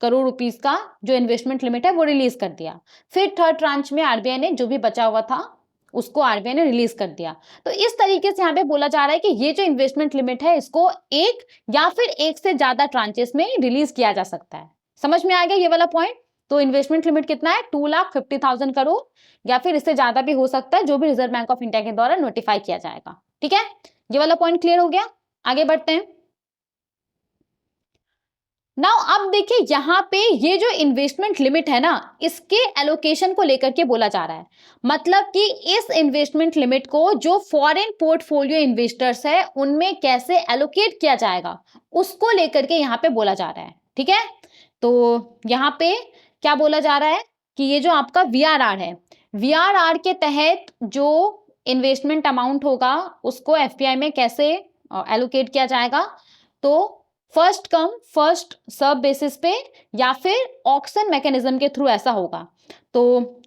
करोड़ रुपीस का जो इन्वेस्टमेंट लिमिट है वो रिलीज कर दिया। फिर थर्ड ट्रांच में आरबीआई ने जो भी बचा हुआ था उसको आरबीआई ने रिलीज कर दिया। तो इस तरीके से यहाँ पे बोला जा रहा है कि ये जो इन्वेस्टमेंट लिमिट है इसको एक या फिर एक से ज्यादा ट्रांचेस में रिलीज किया जा सकता है। समझ में आ गया ये वाला पॉइंट? तो इन्वेस्टमेंट लिमिट कितना है? 2,50,000 करोड़, या फिर इससे ज्यादा भी हो सकता है जो भी रिजर्व बैंक ऑफ इंडिया के द्वारा नोटिफाई किया जाएगा। ठीक है, ये वाला पॉइंट क्लियर हो गया? आगे बढ़ते हैं। नाउ अब देखिए यहाँ पे ये जो इन्वेस्टमेंट लिमिट है ना, इसके एलोकेशन को लेकर के बोला जा रहा है। मतलब कि इस इन्वेस्टमेंट लिमिट को जो फॉरेन पोर्टफोलियो इन्वेस्टर्स है उनमें कैसे एलोकेट किया जाएगा उसको लेकर के यहाँ पे बोला जा रहा है। ठीक है, तो यहाँ पे क्या बोला जा रहा है कि ये जो आपका वीआरआर है, वीआरआर के तहत जो इन्वेस्टमेंट अमाउंट होगा उसको एफपीआई में कैसे एलोकेट किया जाएगा। तो first come first serve basis पे या फिर ऑक्शन मैकेनिज्म के थ्रू ऐसा होगा। तो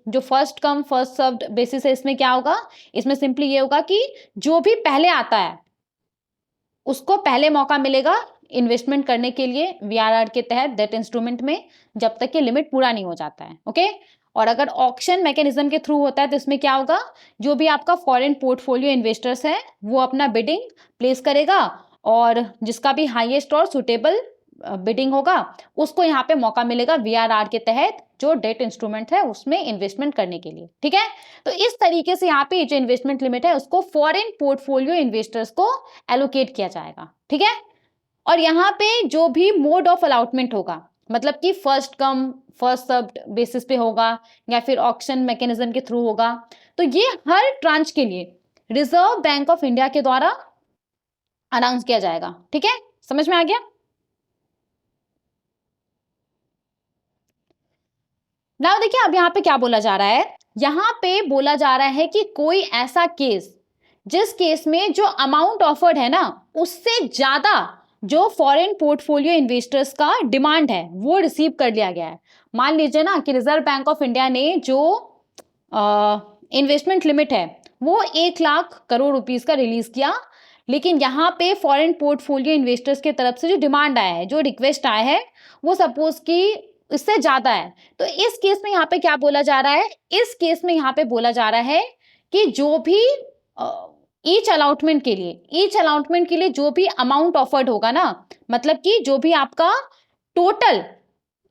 जो first come first served basis है इसमें क्या होगा? इसमें सिंपली ये होगा कि जो भी पहले आता है उसको पहले मौका मिलेगा इन्वेस्टमेंट करने के लिए वीआरआर के तहत डेट इंस्ट्रूमेंट में, जब तक कि लिमिट पूरा नहीं हो जाता है। ओके, और अगर ऑक्शन मैकेनिज्म के थ्रू होता है तो इसमें क्या होगा? जो भी आपका फॉरेन पोर्टफोलियो इन्वेस्टर्स है वो अपना बिडिंग प्लेस करेगा और जिसका भी हाईएस्ट और सुटेबल बिडिंग होगा उसको यहाँ पे मौका मिलेगा वीआरआर के तहत जो डेट इंस्ट्रूमेंट है उसमें इन्वेस्टमेंट करने के लिए। ठीक है, तो इस तरीके से यहाँ पे जो इन्वेस्टमेंट लिमिट है उसको फॉरेन पोर्टफोलियो इन्वेस्टर्स को एलोकेट किया जाएगा। ठीक है, और यहाँ पे जो भी मोड ऑफ अलॉटमेंट होगा, मतलब कि first come first served basis पे होगा या फिर ऑक्शन मैकेनिज्म के थ्रू होगा, तो ये हर ट्रांच के लिए रिजर्व बैंक ऑफ इंडिया के द्वारा अनाउंस किया जाएगा। ठीक है, समझ में आ गया? नाउ देखिए अब यहाँ पे क्या बोला जा रहा है। यहाँ पे बोला जा रहा है कि कोई ऐसा केस जिस केस में जो अमाउंट ऑफर्ड है ना उससे ज्यादा जो फॉरेन पोर्टफोलियो इन्वेस्टर्स का डिमांड है वो रिसीव कर लिया गया है। मान लीजिए ना कि रिजर्व बैंक ऑफ इंडिया ने जो इन्वेस्टमेंट लिमिट है वो 1 लाख करोड़ रुपीस का रिलीज किया, लेकिन यहाँ पे फॉरेन पोर्टफोलियो इन्वेस्टर्स के तरफ से जो डिमांड आया है, जो रिक्वेस्ट आया है, वो सपोज कि इससे ज्यादा है। तो इस केस में यहाँ पे क्या बोला जा रहा है? इस केस में यहाँ पे बोला जा रहा है कि जो भी ईच अलॉटमेंट के लिए जो भी अमाउंट ऑफर्ड होगा ना, मतलब कि जो भी आपका टोटल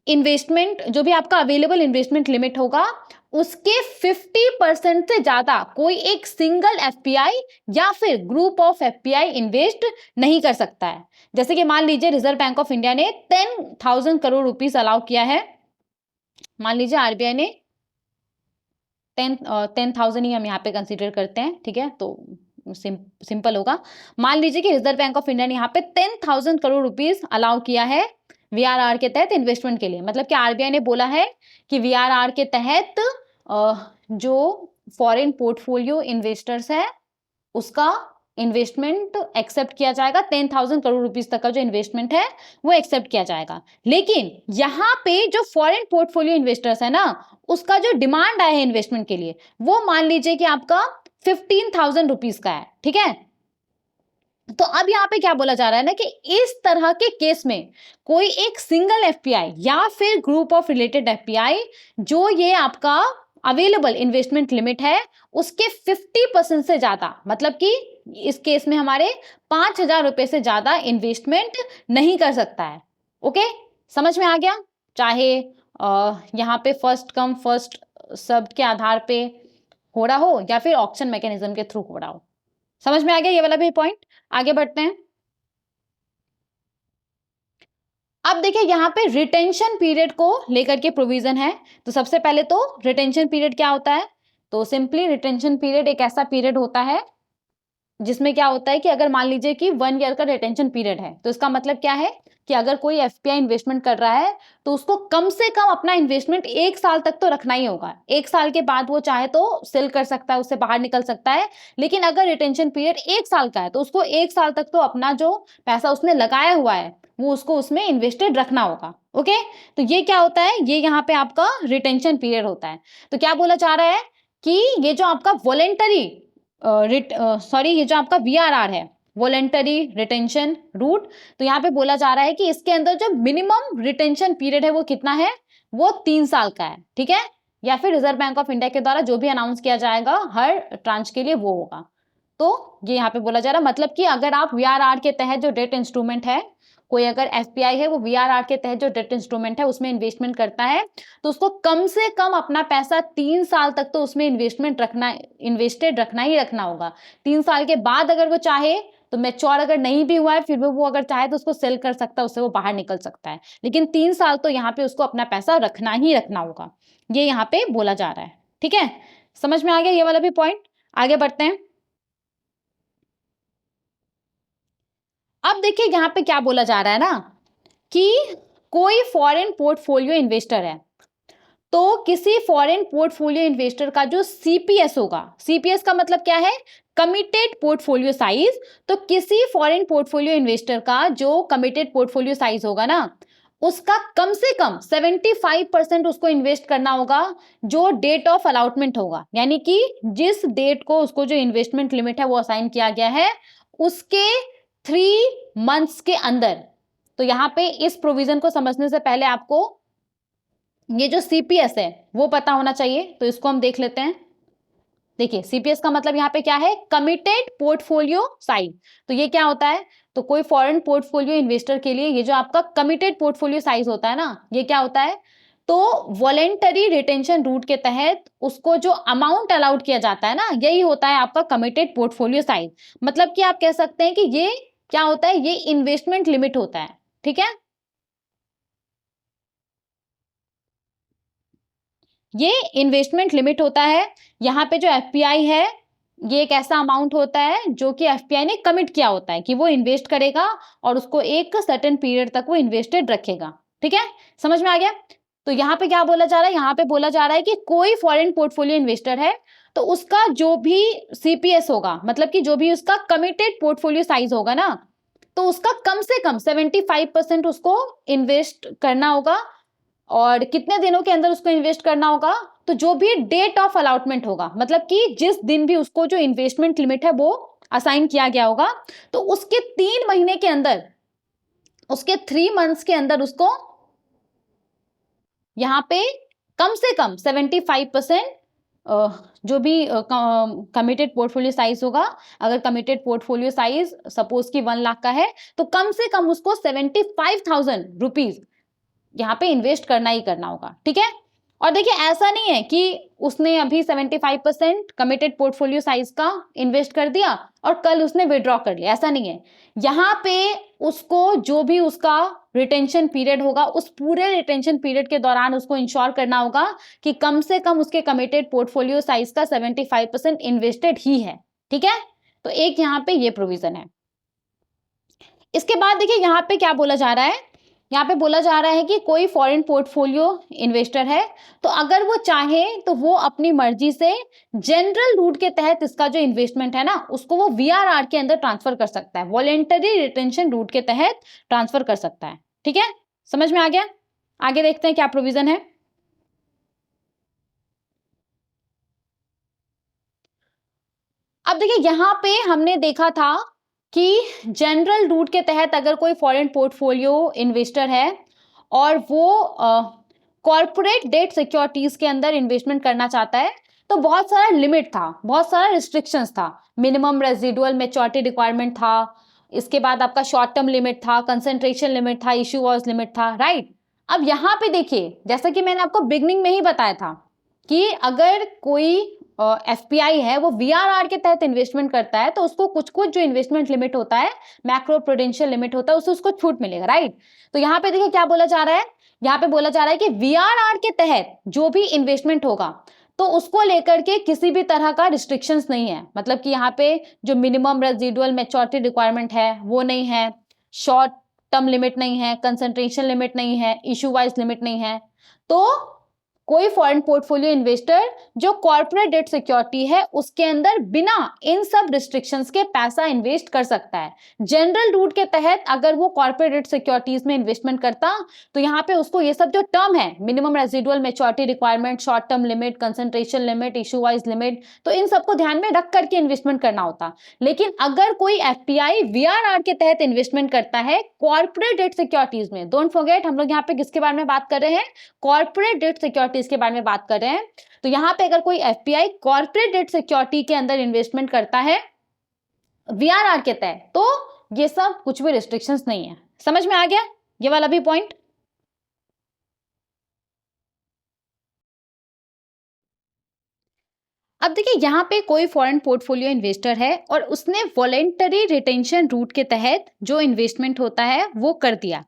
इन्वेस्टमेंट, जो भी आपका अवेलेबल इन्वेस्टमेंट लिमिट होगा, उसके 50% से ज्यादा कोई एक सिंगल एफपीआई या फिर ग्रुप ऑफ एफपीआई इन्वेस्ट नहीं कर सकता है। जैसे कि मान लीजिए रिजर्व बैंक ऑफ इंडिया ने 10,000 करोड़ रुपीस अलाउ किया है, मान लीजिए आरबीआई ने 10,000 ही हम यहाँ पे कंसीडर करते हैं, ठीक है, तो सिंपल होगा। मान लीजिए कि रिजर्व बैंक ऑफ इंडिया ने यहाँ पे 10,000 करोड़ रुपीस अलाउ किया है वीआरआर के तहत इन्वेस्टमेंट के लिए। मतलब कि आरबीआई ने बोला है कि वीआरआर के तहत जो फॉरेन पोर्टफोलियो इन्वेस्टर्स है उसका इन्वेस्टमेंट एक्सेप्ट किया जाएगा, 10,000 करोड़ रुपीस तक का जो इन्वेस्टमेंट है वो एक्सेप्ट किया जाएगा। लेकिन यहाँ पे जो फॉरेन पोर्टफोलियो इन्वेस्टर्स है ना, उसका जो डिमांड आया है इन्वेस्टमेंट के लिए, वो मान लीजिए कि आपका 15,000 रुपीस का है, ठीक है। तो अब यहाँ पे क्या बोला जा रहा है ना कि इस तरह के केस में कोई एक सिंगल एफपीआई या फिर ग्रुप ऑफ रिलेटेड एफपीआई जो ये आपका अवेलेबल इन्वेस्टमेंट लिमिट है उसके 50% से ज्यादा, मतलब कि इस केस में हमारे 5,000 रुपए से ज्यादा इन्वेस्टमेंट नहीं कर सकता है। ओके, समझ में आ गया? चाहे यहाँ पे फर्स्ट कम फर्स्ट सर्व के आधार पे हो रहा हो या फिर ऑक्शन मैकेनिज्म के थ्रू हो रहा हो। समझ में आ गया ये वाला भी पॉइंट? आगे बढ़ते हैं। अब देखिए यहाँ पे रिटेंशन पीरियड को लेकर के प्रोविजन है। तो सबसे पहले तो रिटेंशन पीरियड क्या होता है? तो सिंपली रिटेंशन पीरियड एक ऐसा पीरियड होता है जिसमें क्या होता है कि अगर मान लीजिए कि 1 ईयर का रिटेंशन पीरियड है, तो इसका मतलब क्या है कि अगर कोई एफपीआई इन्वेस्टमेंट कर रहा है तो उसको कम से कम अपना इन्वेस्टमेंट 1 साल तक तो रखना ही होगा। 1 साल के बाद वो चाहे तो सेल कर सकता है, उससे बाहर निकल सकता है। लेकिन अगर रिटेंशन पीरियड 1 साल का है तो उसको 1 साल तक तो अपना जो पैसा उसने लगाया हुआ है वो उसको उसमें इन्वेस्टेड रखना होगा। ओके, तो ये क्या होता है? ये यहाँ पे आपका रिटेंशन पीरियड होता है। तो क्या बोला जा रहा है कि ये जो आपका वॉलेंटरी ये जो आपका वीआरआर है, वॉलेंटरी रिटेंशन रूट, तो यहाँ पे बोला जा रहा है कि इसके अंदर जो मिनिमम रिटेंशन पीरियड है वो कितना है? वो 3 साल का है, ठीक है। या फिर रिजर्व बैंक ऑफ इंडिया के द्वारा जो भी अनाउंस किया जाएगा हर ट्रांच के लिए वो होगा। तो ये यहाँ पे बोला जा रहा है, मतलब कि अगर आप वीआरआर के तहत जो डेट इंस्ट्रूमेंट है, कोई अगर एफपीआई है वो वीआरआर के तहत जो डेट इंस्ट्रूमेंट है उसमें इन्वेस्टमेंट करता है तो उसको कम से कम अपना पैसा 3 साल तक तो उसमें इन्वेस्टेड रखना ही रखना होगा। 3 साल के बाद अगर वो चाहे तो मैच्योर अगर नहीं भी हुआ है फिर भी वो अगर चाहे तो उसको सेल कर सकता है, उससे वो बाहर निकल सकता है। लेकिन 3 साल तो यहाँ पे उसको अपना पैसा रखना ही रखना होगा, ये यहाँ पे बोला जा रहा है। ठीक है, समझ में आ गया ये वाला भी पॉइंट? आगे बढ़ते हैं। अब देखिए यहाँ पे क्या बोला जा रहा है ना कि कोई फॉरेन पोर्टफोलियो इन्वेस्टर है तो किसी फॉरेन पोर्टफोलियो इन्वेस्टर का जो सीपीएस होगा, सीपीएस का मतलब क्या है? Committed portfolio size. तो किसी फॉरेन पोर्टफोलियो इन्वेस्टर का जो कमिटेड पोर्टफोलियो साइज होगा ना उसका कम से कम 75% उसको इन्वेस्ट करना होगा जो डेट ऑफ अलॉटमेंट होगा, यानी कि जिस डेट को उसको जो इन्वेस्टमेंट लिमिट है वो असाइन किया गया है उसके 3 मंथ्स के अंदर। तो यहाँ पे इस प्रोविजन को समझने से पहले आपको ये जो सीपीएस है वो पता होना चाहिए, तो इसको हम देख लेते हैं। देखिए सीपीएस का मतलब यहाँ पे क्या है? Committed portfolio size. तो ये क्या होता है? तो कोई फॉरेन पोर्टफोलियो इन्वेस्टर के लिए ये जो आपका कमिटेड पोर्टफोलियो साइज होता है ना, ये क्या होता है? तो वॉलेंटरी रिटेंशन रूट के तहत उसको जो अमाउंट अलाउड किया जाता है ना, यही होता है आपका कमिटेड पोर्टफोलियो साइज। मतलब कि आप कह सकते हैं कि ये क्या होता है? ये इन्वेस्टमेंट लिमिट होता है। ठीक है, ये इन्वेस्टमेंट लिमिट होता है। यहाँ पे जो एफपीआई है ये एक ऐसा अमाउंट होता है जो कि एफपीआई ने कमिट किया होता है कि वो इन्वेस्ट करेगा और उसको एक सर्टेन पीरियड तक वो इन्वेस्टेड रखेगा। ठीक है, समझ में आ गया? तो यहाँ पे क्या बोला जा रहा है? यहाँ पे बोला जा रहा है कि कोई फॉरेन पोर्टफोलियो इन्वेस्टर है तो उसका जो भी सीपीएस होगा, मतलब कि जो भी उसका कमिटेड पोर्टफोलियो साइज होगा ना, तो उसका कम से कम 75% उसको इन्वेस्ट करना होगा। और कितने दिनों के अंदर उसको इन्वेस्ट करना होगा? तो जो भी डेट ऑफ अलॉटमेंट होगा, मतलब कि जिस दिन भी उसको जो इन्वेस्टमेंट लिमिट है वो असाइन किया गया होगा, तो उसके 3 महीने के अंदर, उसके 3 मंथ्स के अंदर उसको यहाँ पे कम से कम 75% जो भी कमिटेड पोर्टफोलियो साइज होगा, अगर कमिटेड पोर्टफोलियो साइज सपोज कि 1 लाख का है, तो कम से कम उसको 75,000 रुपीज यहाँ पे इन्वेस्ट करना ही करना होगा, ठीक है। और देखिए ऐसा नहीं है कि उसने अभी 75% कमिटेड पोर्टफोलियो साइज का इन्वेस्ट कर दिया और कल उसने विड्रॉ कर लिया, ऐसा नहीं है। यहाँ पे उसको जो भी उसका रिटेंशन पीरियड होगा, उस पूरे रिटेंशन पीरियड के दौरान उसको इंश्योर करना होगा कि कम से कम उसके कमिटेड पोर्टफोलियो साइज का 75% इन्वेस्टेड ही है, ठीक है। तो एक यहाँ पे ये प्रोविजन है। इसके बाद देखिए यहाँ पे क्या बोला जा रहा है, यहाँ पे बोला जा रहा है कि कोई फॉरेन पोर्टफोलियो इन्वेस्टर है, तो अगर वो चाहे तो वो अपनी मर्जी से जनरल रूट के तहत इसका जो इन्वेस्टमेंट है ना, उसको वो वीआरआर के अंदर ट्रांसफर कर सकता है, वॉलेंटरी रिटेंशन रूट के तहत ट्रांसफर कर सकता है, ठीक है। समझ में आ गया? आगे देखते हैं क्या प्रोविजन है। अब देखिए यहाँ पे हमने देखा था कि जनरल रूट के तहत अगर कोई फॉरेन पोर्टफोलियो इन्वेस्टर है और वो कॉर्पोरेट डेट सिक्योरिटीज के अंदर इन्वेस्टमेंट करना चाहता है, तो बहुत सारा लिमिट था, बहुत सारा रिस्ट्रिक्शंस था। मिनिमम रेजिडुअल मैच्योरिटी रिक्वायरमेंट था, इसके बाद आपका शॉर्ट टर्म लिमिट था, कंसेंट्रेशन लिमिट था, इश्यू वॉज लिमिट था, राइट। अब यहाँ पे देखिए, जैसा कि मैंने आपको बिगनिंग में ही बताया था कि अगर कोई एफपीआई है वो वीआरआर के तहत इन्वेस्टमेंट करता है, तो उसको कुछ कुछ जो इन्वेस्टमेंट लिमिट होता है, मैक्रो प्रूडेंशियल लिमिट होता है, उससे उसको छूट मिलेगा, राइट। तो यहाँ पे देखिए क्या बोला जा रहा है, यहाँ पे बोला जा रहा है कि वीआरआर के तहत जो भी इन्वेस्टमेंट होगा, तो उसको लेकर के किसी भी तरह का रिस्ट्रिक्शंस नहीं है। मतलब कि यहाँ पे जो मिनिमम रेजिडुअल मैच्योरिटी रिक्वायरमेंट है वो नहीं है, शॉर्ट टर्म लिमिट नहीं है, कंसंट्रेशन लिमिट नहीं है, इशू वाइज लिमिट नहीं है। तो कोई फॉरेन पोर्टफोलियो इन्वेस्टर जो कॉर्पोरेट डेट सिक्योरिटी है उसके अंदर बिना इन सब रिस्ट्रिक्शंस के पैसा इन्वेस्ट कर सकता है। जनरल रूट के तहत अगर वो कॉर्पोरेट डेट सिक्योरिटीज में इन्वेस्टमेंट करता, तो यहाँ पे उसको ये सब जो टर्म है, minimum residual maturity requirement, short term limit, concentration limit, issue wise limit, तो इन सबको ध्यान में रख करके इन्वेस्टमेंट करना होता। लेकिन अगर कोई एफपीआई वीआरआर के तहत इन्वेस्टमेंट करता है कॉर्पोरेट डेट सिक्योरिटीज में, डोंट फॉरगेट हम लोग यहाँ पे किसके बारे में बात कर रहे हैं, कॉर्पोरेट डेट सिक्योरिटीज के बारे में बात कर रहे हैं। तो यहां पे अगर कोई एफपीआई कॉर्पोरेट डेट सिक्योरिटी के अंदर इन्वेस्टमेंट करता है वीआरआर के तहत, तो ये सब कुछ भी रिस्ट्रिक्शंस नहीं है। समझ में आ गया ये वाला भी पॉइंट? अब देखिए यहाँ पे कोई फॉरेन पोर्टफोलियो इन्वेस्टर है और उसने वॉलेंटरी रिटेंशन रूट के तहत जो इन्वेस्टमेंट होता है वो कर दिया।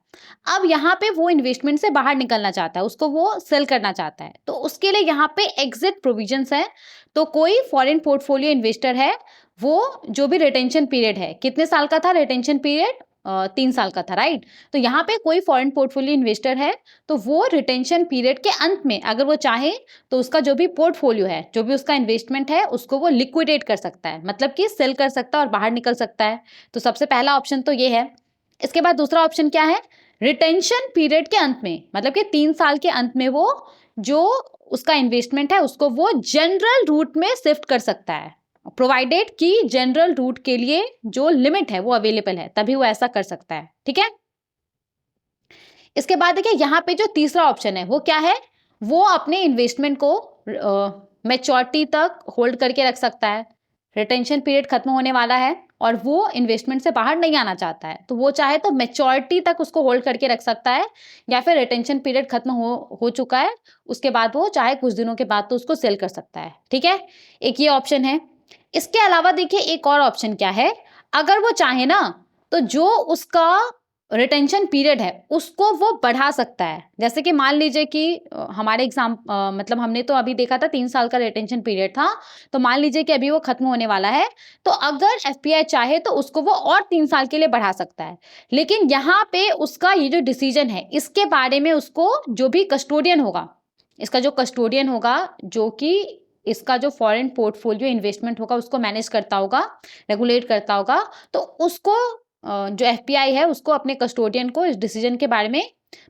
अब यहाँ पे वो इन्वेस्टमेंट से बाहर निकलना चाहता है, उसको वो सेल करना चाहता है, तो उसके लिए यहाँ पे एग्जिट प्रोविजंस है। तो कोई फॉरेन पोर्टफोलियो इन्वेस्टर है, वो जो भी रिटेंशन पीरियड है, कितने साल का था रिटेंशन पीरियड, 3 साल का था, राइट। तो यहाँ पे कोई फॉरेन पोर्टफोलियो इन्वेस्टर है, तो वो रिटेंशन पीरियड के अंत में अगर वो चाहे तो उसका जो भी पोर्टफोलियो है, जो भी उसका इन्वेस्टमेंट है, उसको वो लिक्विडेट कर सकता है, मतलब कि सेल कर सकता है और बाहर निकल सकता है। तो सबसे पहला ऑप्शन तो ये है। इसके बाद दूसरा ऑप्शन क्या है, रिटेंशन पीरियड के अंत में, मतलब कि 3 साल के अंत में वो जो उसका इन्वेस्टमेंट है उसको वो जनरल रूट में शिफ्ट कर सकता है, प्रोवाइडेड कि जनरल रूट के लिए जो लिमिट है वो अवेलेबल है, तभी वो ऐसा कर सकता है, ठीक है। इसके बाद देखिए यहाँ पे जो तीसरा ऑप्शन है वो क्या है, वो अपने इन्वेस्टमेंट को मैच्योरिटी तक होल्ड करके रख सकता है। रिटेंशन पीरियड खत्म होने वाला है और वो इन्वेस्टमेंट से बाहर नहीं आना चाहता है, तो वो चाहे तो मैच्योरिटी तक उसको होल्ड करके रख सकता है, या फिर रिटेंशन पीरियड खत्म हो चुका है उसके बाद वो चाहे कुछ दिनों के बाद तो उसको सेल कर सकता है, ठीक है। एक ये ऑप्शन है। इसके अलावा देखिए एक और ऑप्शन क्या है, अगर वो चाहे ना तो जो उसका रिटेंशन पीरियड है उसको वो बढ़ा सकता है। जैसे कि मान लीजिए कि हमारे मतलब हमने तो अभी देखा था 3 साल का रिटेंशन पीरियड था, तो मान लीजिए कि अभी वो खत्म होने वाला है, तो अगर एफपीआई चाहे तो उसको वो और 3 साल के लिए बढ़ा सकता है। लेकिन यहाँ पे उसका ये जो डिसीजन है इसके बारे में उसको जो भी कस्टोडियन होगा, इसका जो कस्टोडियन होगा, जो कि इसका जो फॉरेन पोर्टफोलियो इन्वेस्टमेंट होगा उसको मैनेज करता होगा, रेगुलेट करता होगा, तो उसको जो एफपीआई है उसको अपने कस्टोडियन को इस डिसीजन के बारे में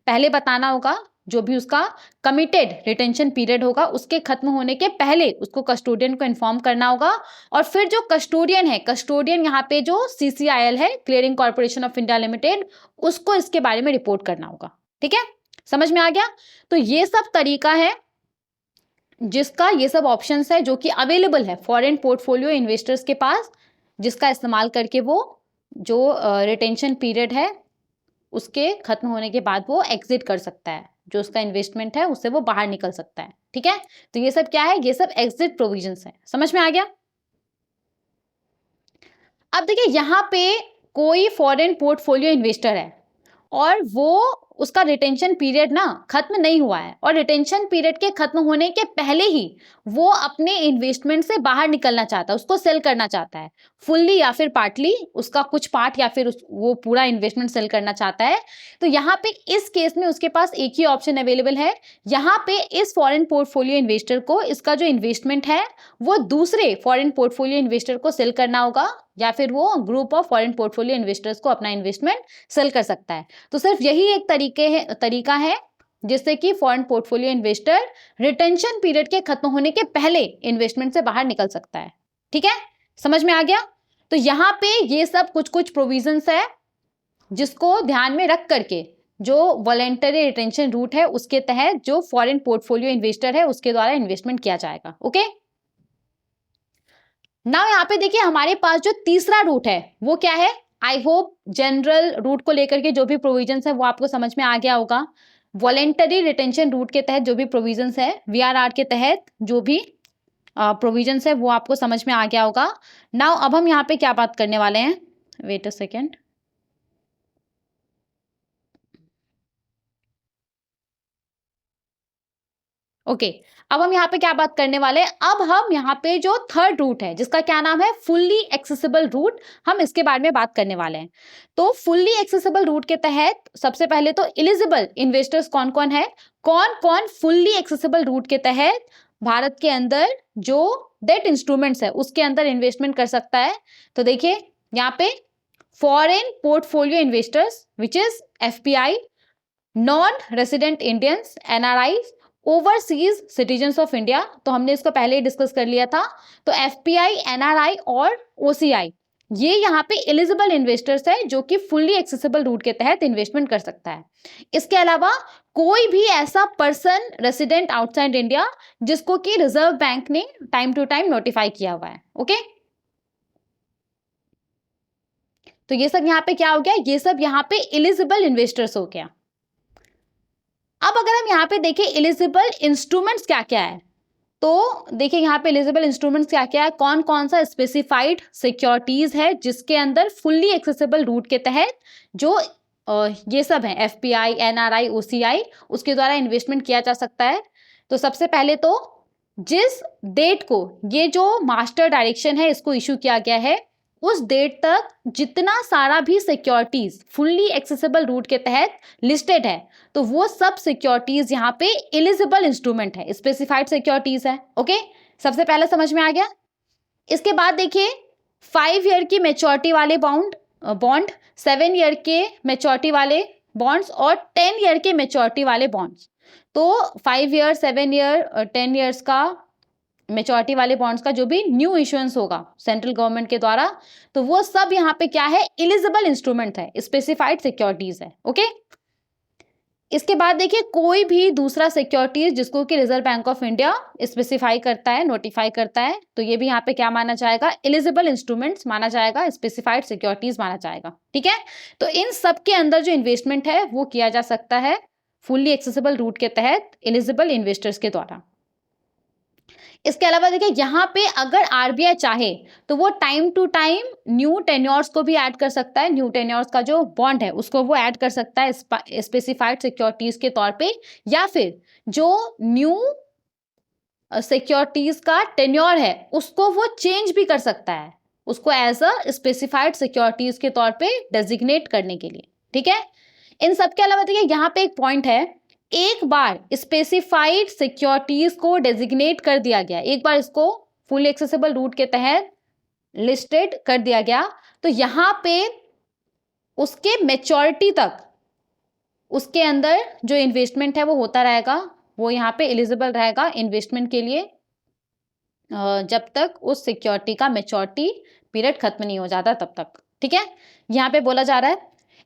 पहले बताना होगा। जो भी उसका कमिटेड रिटेंशन पीरियड होगा उसके खत्म होने के पहले उसको कस्टोडियन को इन्फॉर्म करना होगा, और फिर जो कस्टोडियन है, कस्टोडियन यहाँ पे जो सीसीआईएल है, clearing corporation of India limited, उसको इसके बारे में रिपोर्ट करना होगा, ठीक है। समझ में आ गया? तो ये सब तरीका है जिसका ये सब ऑप्शंस है जो कि अवेलेबल है फॉरेन पोर्टफोलियो इन्वेस्टर्स के पास, जिसका इस्तेमाल करके वो जो रिटेंशन पीरियड है उसके खत्म होने के बाद वो एग्जिट कर सकता है, जो उसका इन्वेस्टमेंट है उससे वो बाहर निकल सकता है। ठीक है, तो ये सब क्या है, ये सब एग्जिट प्रोविजंस है। समझ में आ गया? अब देखिए यहां पे कोई फॉरेन पोर्टफोलियो इन्वेस्टर है और वो उसका रिटेंशन पीरियड ना खत्म नहीं हुआ है, और रिटेंशन पीरियड के खत्म होने के पहले ही वो अपने इन्वेस्टमेंट से बाहर निकलना चाहता है, उसको सेल करना चाहता है, फुल्ली या फिर पार्टली, उसका कुछ पार्ट या फिर वो पूरा इन्वेस्टमेंट सेल करना चाहता है। तो यहाँ पे इस केस में उसके पास एक ही ऑप्शन अवेलेबल है। यहाँ पे इस फॉरेन पोर्टफोलियो इन्वेस्टर को इसका जो इन्वेस्टमेंट है वो दूसरे फॉरेन पोर्टफोलियो इन्वेस्टर को सेल करना होगा, या फिर वो group of foreign portfolio investors को अपना इन्वेस्टमेंट सेल कर सकता है। तो सिर्फ यही एक तरीका है जिससे कि foreign portfolio investor retention period के खत्म होने के पहले इन्वेस्टमेंट से बाहर निकल सकता है। ठीक है, समझ में आ गया? तो यहाँ पे ये सब कुछ कुछ प्रोविजंस है जिसको ध्यान में रख करके जो वॉलेंटरी रिटेंशन रूट है उसके तहत जो फॉरेन पोर्टफोलियो इन्वेस्टर है उसके द्वारा इन्वेस्टमेंट किया जाएगा। ओके, नाउ यहाँ पे देखिए हमारे पास जो तीसरा रूट है वो क्या है। आई होप जनरल रूट को लेकर के जो भी प्रोविजंस है वो आपको समझ में आ गया होगा। वॉलेंटरी रिटेंशन रूट के तहत जो भी प्रोविजंस है, वीआरआर के तहत जो भी प्रोविजंस है वो आपको समझ में आ गया होगा। नाउ अब हम यहाँ पे क्या बात करने वाले हैं, वेट अ सेकेंड। ओके, अब हम यहाँ पे क्या बात करने वाले हैं, अब हम यहाँ पे जो थर्ड रूट है जिसका क्या नाम है, फुल्ली एक्सेसिबल रूट, हम इसके बारे में बात करने वाले हैं। तो फुल्ली एक्सेसिबल रूट के तहत सबसे पहले तो एलिजिबल इन्वेस्टर्स कौन कौन है, कौन कौन फुल्ली एक्सेसिबल रूट के तहत भारत के अंदर जो डेट इंस्ट्रूमेंट्स है उसके अंदर इन्वेस्टमेंट कर सकता है। तो देखिए यहाँ पे foreign portfolio investors which is FPI, non resident Indians NRI, overseas citizens of India, तो हमने इसको पहले ही डिस्कस कर लिया था। तो एफपीआई, एनआरआई और ओसीआई ये यहाँ पे एलिजिबल इन्वेस्टर्स है जो कि फुल्ली एक्सेसिबल रूट के तहत इन्वेस्टमेंट कर सकता है। इसके अलावा कोई भी ऐसा पर्सन रेसिडेंट आउटसाइड इंडिया जिसको कि रिजर्व बैंक ने टाइम टू टाइम नोटिफाई किया हुआ है। ओके, तो ये सब यहाँ पे क्या हो गया, ये सब यहाँ पे एलिजिबल इन्वेस्टर्स हो गया। अब अगर हम यहाँ पे देखें एलिजिबल इंस्ट्रूमेंट्स क्या क्या है, तो देखिए यहाँ पे एलिजिबल इंस्ट्रूमेंट्स क्या क्या है, कौन कौन सा स्पेसिफाइड सिक्योरिटीज है जिसके अंदर फुल्ली एक्सेसिबल रूट के तहत जो ये सब है एफपीआई, एनआरआई, ओसीआई उसके द्वारा इन्वेस्टमेंट किया जा सकता है। तो सबसे पहले तो जिस डेट को ये जो मास्टर डायरेक्शन है इसको इशू किया गया है उस डेट तक जितना सारा भी सिक्योरिटीज फुल्ली एक्सेसिबल रूट के तहत लिस्टेड है तो वो सब सिक्योरिटीज यहाँ पे एलिजिबल इंस्ट्रूमेंट है, स्पेसिफाइड सिक्योरिटीज है। ओके, सबसे पहले समझ में आ गया। इसके बाद देखिए 5 ईयर की मैच्योरिटी वाले बॉन्ड, 7 ईयर के मैच्योरिटी वाले बॉन्ड्स और 10 ईयर के मैच्योरिटी वाले बॉन्ड्स। तो 5 ईयर, 7 ईयर, 10 ईयर्स का मेच्योरिटी वाले बॉन्ड्स का जो भी न्यू इश्यूएंस होगा सेंट्रल गवर्नमेंट के द्वारा, तो वो सब यहाँ पे क्या है, एलिजिबल इंस्ट्रूमेंट है, स्पेसिफाइड सिक्योरिटीज है। ओके, इसके बाद देखिए कोई भी दूसरा सिक्योरिटीज जिसको कि reserve bank of India specify करता है, नोटिफाई करता है, तो ये भी यहाँ पे क्या माना जाएगा, एलिजिबल इंस्ट्रूमेंट्स माना जाएगा, स्पेसिफाइड सिक्योरिटीज माना जाएगा। ठीक है, तो इन सब के अंदर जो इन्वेस्टमेंट है वो किया जा सकता है फुल्ली एक्सेसिबल रूट के तहत एलिजिबल इन्वेस्टर्स के द्वारा। इसके अलावा देखिए यहाँ पे अगर आरबीआई चाहे तो वो time to time new tenures को भी ऐड कर सकता है, न्यू टेन्योर्स का जो बॉन्ड है उसको वो ऐड कर सकता है स्पेसिफाइड सिक्योरिटीज के तौर पे, या फिर जो न्यू सिक्योरिटीज का टेन्योर है उसको वो चेंज भी कर सकता है, उसको एज अ स्पेसिफाइड सिक्योरिटीज के तौर पे डेजिग्नेट करने के लिए। ठीक है, इन सब के अलावा देखिए यहाँ पे एक पॉइंट है, एक बार स्पेसिफाइड सिक्योरिटीज को डेजिग्नेट कर दिया गया, एक बार इसको फुल एक्सेसिबल रूट के तहत लिस्टेड कर दिया गया, तो यहाँ पे उसके मैच्योरिटी तक उसके अंदर जो इन्वेस्टमेंट है वो होता रहेगा, वो यहाँ पे एलिजिबल रहेगा इन्वेस्टमेंट के लिए जब तक उस सिक्योरिटी का मैच्योरिटी पीरियड खत्म नहीं हो जाता तब तक। ठीक है, यहाँ पे बोला जा रहा है।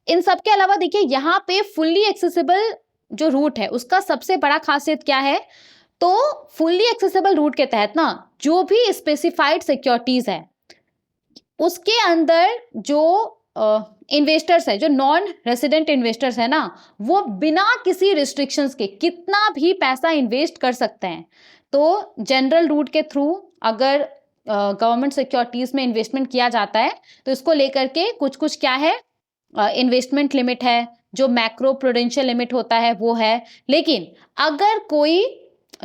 इन सब के अलावा देखिए यहाँ पे फुल्ली एक्सेसिबल जो रूट है उसका सबसे बड़ा खासियत क्या है, तो फुल्ली एक्सेसिबल रूट के तहत ना जो भी स्पेसिफाइड सिक्योरिटीज है उसके अंदर जो इन्वेस्टर्स है, जो नॉन रेसिडेंट इन्वेस्टर्स है ना, वो बिना किसी रिस्ट्रिक्शंस के कितना भी पैसा इन्वेस्ट कर सकते हैं। तो जनरल रूट के थ्रू अगर गवर्नमेंट सिक्योरिटीज में इन्वेस्टमेंट किया जाता है तो इसको लेकर के कुछ कुछ क्या है, इन्वेस्टमेंट लिमिट है, जो मैक्रो प्रूडेंशियल लिमिट होता है वो है। लेकिन अगर कोई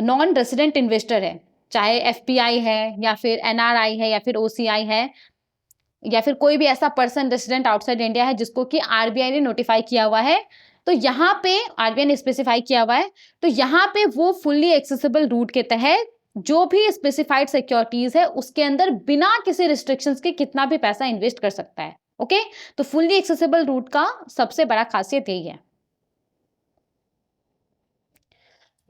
नॉन रेसिडेंट इन्वेस्टर है, चाहे एफपीआई है या फिर एनआरआई है या फिर ओसीआई है या फिर कोई भी ऐसा पर्सन रेसिडेंट आउटसाइड इंडिया है जिसको कि आरबीआई ने नोटिफाई किया हुआ है, तो यहाँ पे आरबीआई ने स्पेसिफाई किया हुआ है, तो यहाँ पे वो फुल्ली एक्सेसिबल रूट के तहत जो भी स्पेसिफाइड सिक्योरिटीज है उसके अंदर बिना किसी रिस्ट्रिक्शंस के कितना भी पैसा इन्वेस्ट कर सकता है। ओके, तो फुल्ली एक्सेसिबल रूट का सबसे बड़ा खासियत यही है।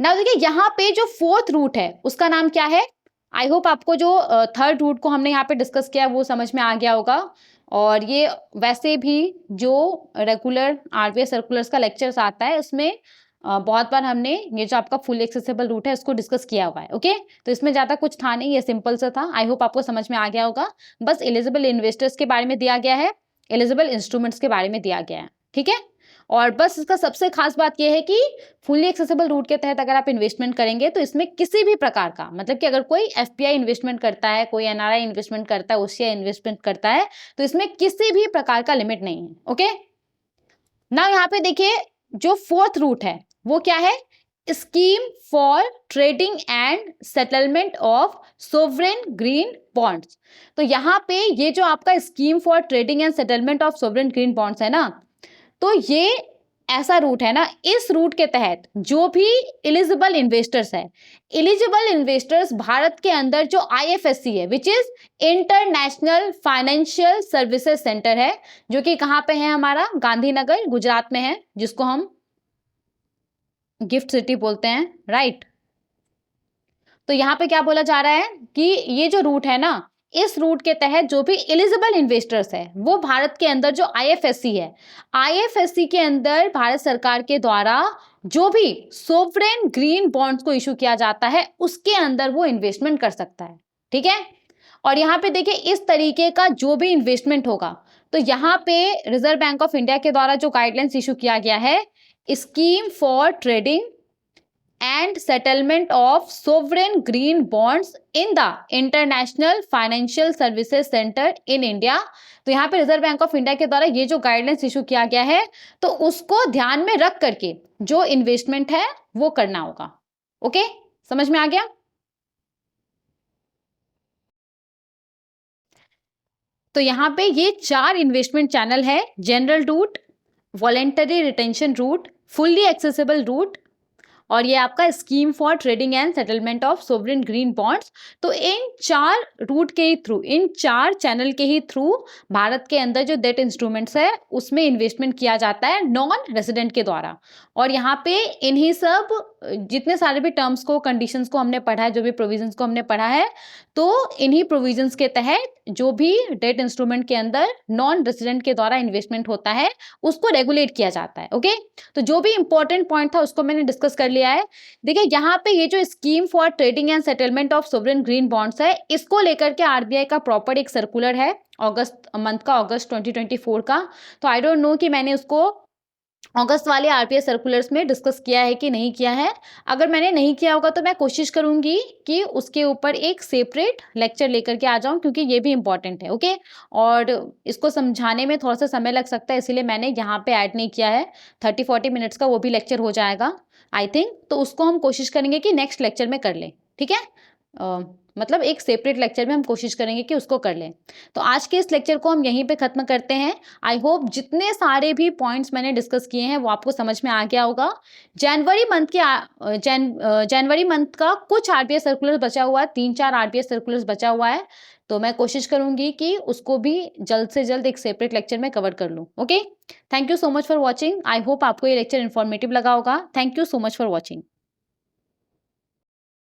ना देखिए यहाँ पे जो फोर्थ रूट है उसका नाम क्या है। आई होप आपको जो थर्ड रूट को हमने यहाँ पे डिस्कस किया वो समझ में आ गया होगा। और ये वैसे भी जो रेगुलर आरबीआई सर्कुलर्स का लेक्चर्स आता है उसमें बहुत बार हमने ये जो आपका फुल एक्सेसिबल रूट है उसको डिस्कस किया हुआ है। ओके, तो इसमें ज़्यादा कुछ था नहीं, ये सिंपल सा था। आई होप आपको समझ में आ गया होगा। बस एलिजिबल इन्वेस्टर्स के बारे में दिया गया है, एलिजिबल इंस्ट्रूमेंट्स के बारे में दिया गया है, ठीक है। और बस इसका सबसे खास बात यह है कि फुल्ली एक्सेसिबल रूट के तहत अगर आप इन्वेस्टमेंट करेंगे तो इसमें किसी भी प्रकार का, मतलब कि अगर कोई एफपीआई इन्वेस्टमेंट करता है, कोई एनआरआई इन्वेस्टमेंट करता है, ओसीआई इन्वेस्टमेंट करता है, तो इसमें किसी भी प्रकार का लिमिट नहीं है। ओके, ना यहाँ पे देखिए जो फोर्थ रूट है वो क्या है, scheme for trading and settlement of sovereign green bonds. तो यहाँ पे ये जो आपका scheme for trading and settlement of sovereign green bonds है ना, तो ये ऐसा रूट है ना, इस रूट के तहत जो भी एलिजिबल इन्वेस्टर्स है, एलिजिबल इन्वेस्टर्स भारत के अंदर जो आईएफएससी है, which is international financial services centre है, जो कि कहाँ पे है, हमारा गांधीनगर गुजरात में है, जिसको हम गिफ्ट सिटी बोलते हैं, राइट। तो यहाँ पे क्या बोला जा रहा है कि ये जो रूट है ना, इस रूट के तहत जो भी एलिजिबल इन्वेस्टर्स है वो भारत के अंदर जो आईएफएससी है, आईएफएससी के अंदर भारत सरकार के द्वारा जो भी सोवरेन ग्रीन बॉन्ड्स को इशू किया जाता है उसके अंदर वो इन्वेस्टमेंट कर सकता है, ठीक है। और यहाँ पे देखिए इस तरीके का जो भी इन्वेस्टमेंट होगा, तो यहाँ पे रिजर्व बैंक ऑफ इंडिया के द्वारा जो गाइडलाइंस इशू किया गया है, scheme for trading and settlement of sovereign green bonds in the International Financial Services Center in India। तो यहाँ पे रिजर्व बैंक ऑफ इंडिया के द्वारा ये जो गाइडलाइंस इशू किया गया है, तो उसको ध्यान में रख करके जो इन्वेस्टमेंट है वो करना होगा। ओके, समझ में आ गया। तो यहाँ पे ये 4 इन्वेस्टमेंट चैनल है, general route, voluntary retention route, fully accessible route, और ये आपका scheme for trading and settlement of sovereign green bonds. तो इन 4 रूट के ही थ्रू, इन 4 चैनल के ही थ्रू भारत के अंदर जो डेट इंस्ट्रूमेंट्स है उसमें इन्वेस्टमेंट किया जाता है नॉन रेसिडेंट के द्वारा। और यहाँ पे इन्हीं सब जितने सारे भी टर्म्स को, कंडीशंस को हमने पढ़ा है, जो भी प्रोविजंस को हमने पढ़ा है, तो इन्हीं प्रोविजंस के तहत जो भी डेट इंस्ट्रूमेंट के अंदर नॉन रेसिडेंट के द्वारा इन्वेस्टमेंट होता है उसको रेगुलेट किया जाता है। ओके, तो जो भी इंपॉर्टेंट पॉइंट था उसको मैंने डिस्कस कर लिया है। देखिए यहाँ पे ये जो scheme for trading and settlement of sovereign green bonds है, इसको लेकर के आरबीआई का प्रॉपर एक सर्कुलर है अगस्त मंथ का, अगस्त 2024 का। तो आई डोंट नो कि मैंने उसको अगस्त वाले आरबीआई सर्कुलर्स में डिस्कस किया है कि नहीं किया है। अगर मैंने नहीं किया होगा तो मैं कोशिश करूंगी कि उसके ऊपर एक सेपरेट लेक्चर लेकर के आ जाऊं, क्योंकि ये भी इंपॉर्टेंट है। ओके, और इसको समझाने में थोड़ा सा समय लग सकता है, इसीलिए मैंने यहाँ पे ऐड नहीं किया है। 30-40 मिनट्स का वो भी लेक्चर हो जाएगा आई थिंक, तो उसको हम कोशिश करेंगे कि नेक्स्ट लेक्चर में कर लें, ठीक है। मतलब एक सेपरेट लेक्चर में हम कोशिश करेंगे कि उसको कर लें। तो आज के इस लेक्चर को हम यहीं पे ख़त्म करते हैं। आई होप जितने सारे भी पॉइंट्स मैंने डिस्कस किए हैं वो आपको समझ में आ गया होगा। जनवरी मंथ का कुछ आरबीआई सर्कुलर बचा हुआ है, 3-4 आरबीआई सर्कुलर्स बचा हुआ है, तो मैं कोशिश करूंगी कि उसको भी जल्द से जल्द एक सेपरेट लेक्चर में कवर कर लूँ। Okay, thank you so much for watching. I hope आपको ये लेक्चर इन्फॉर्मेटिव लगा होगा। Thank you so much for watching.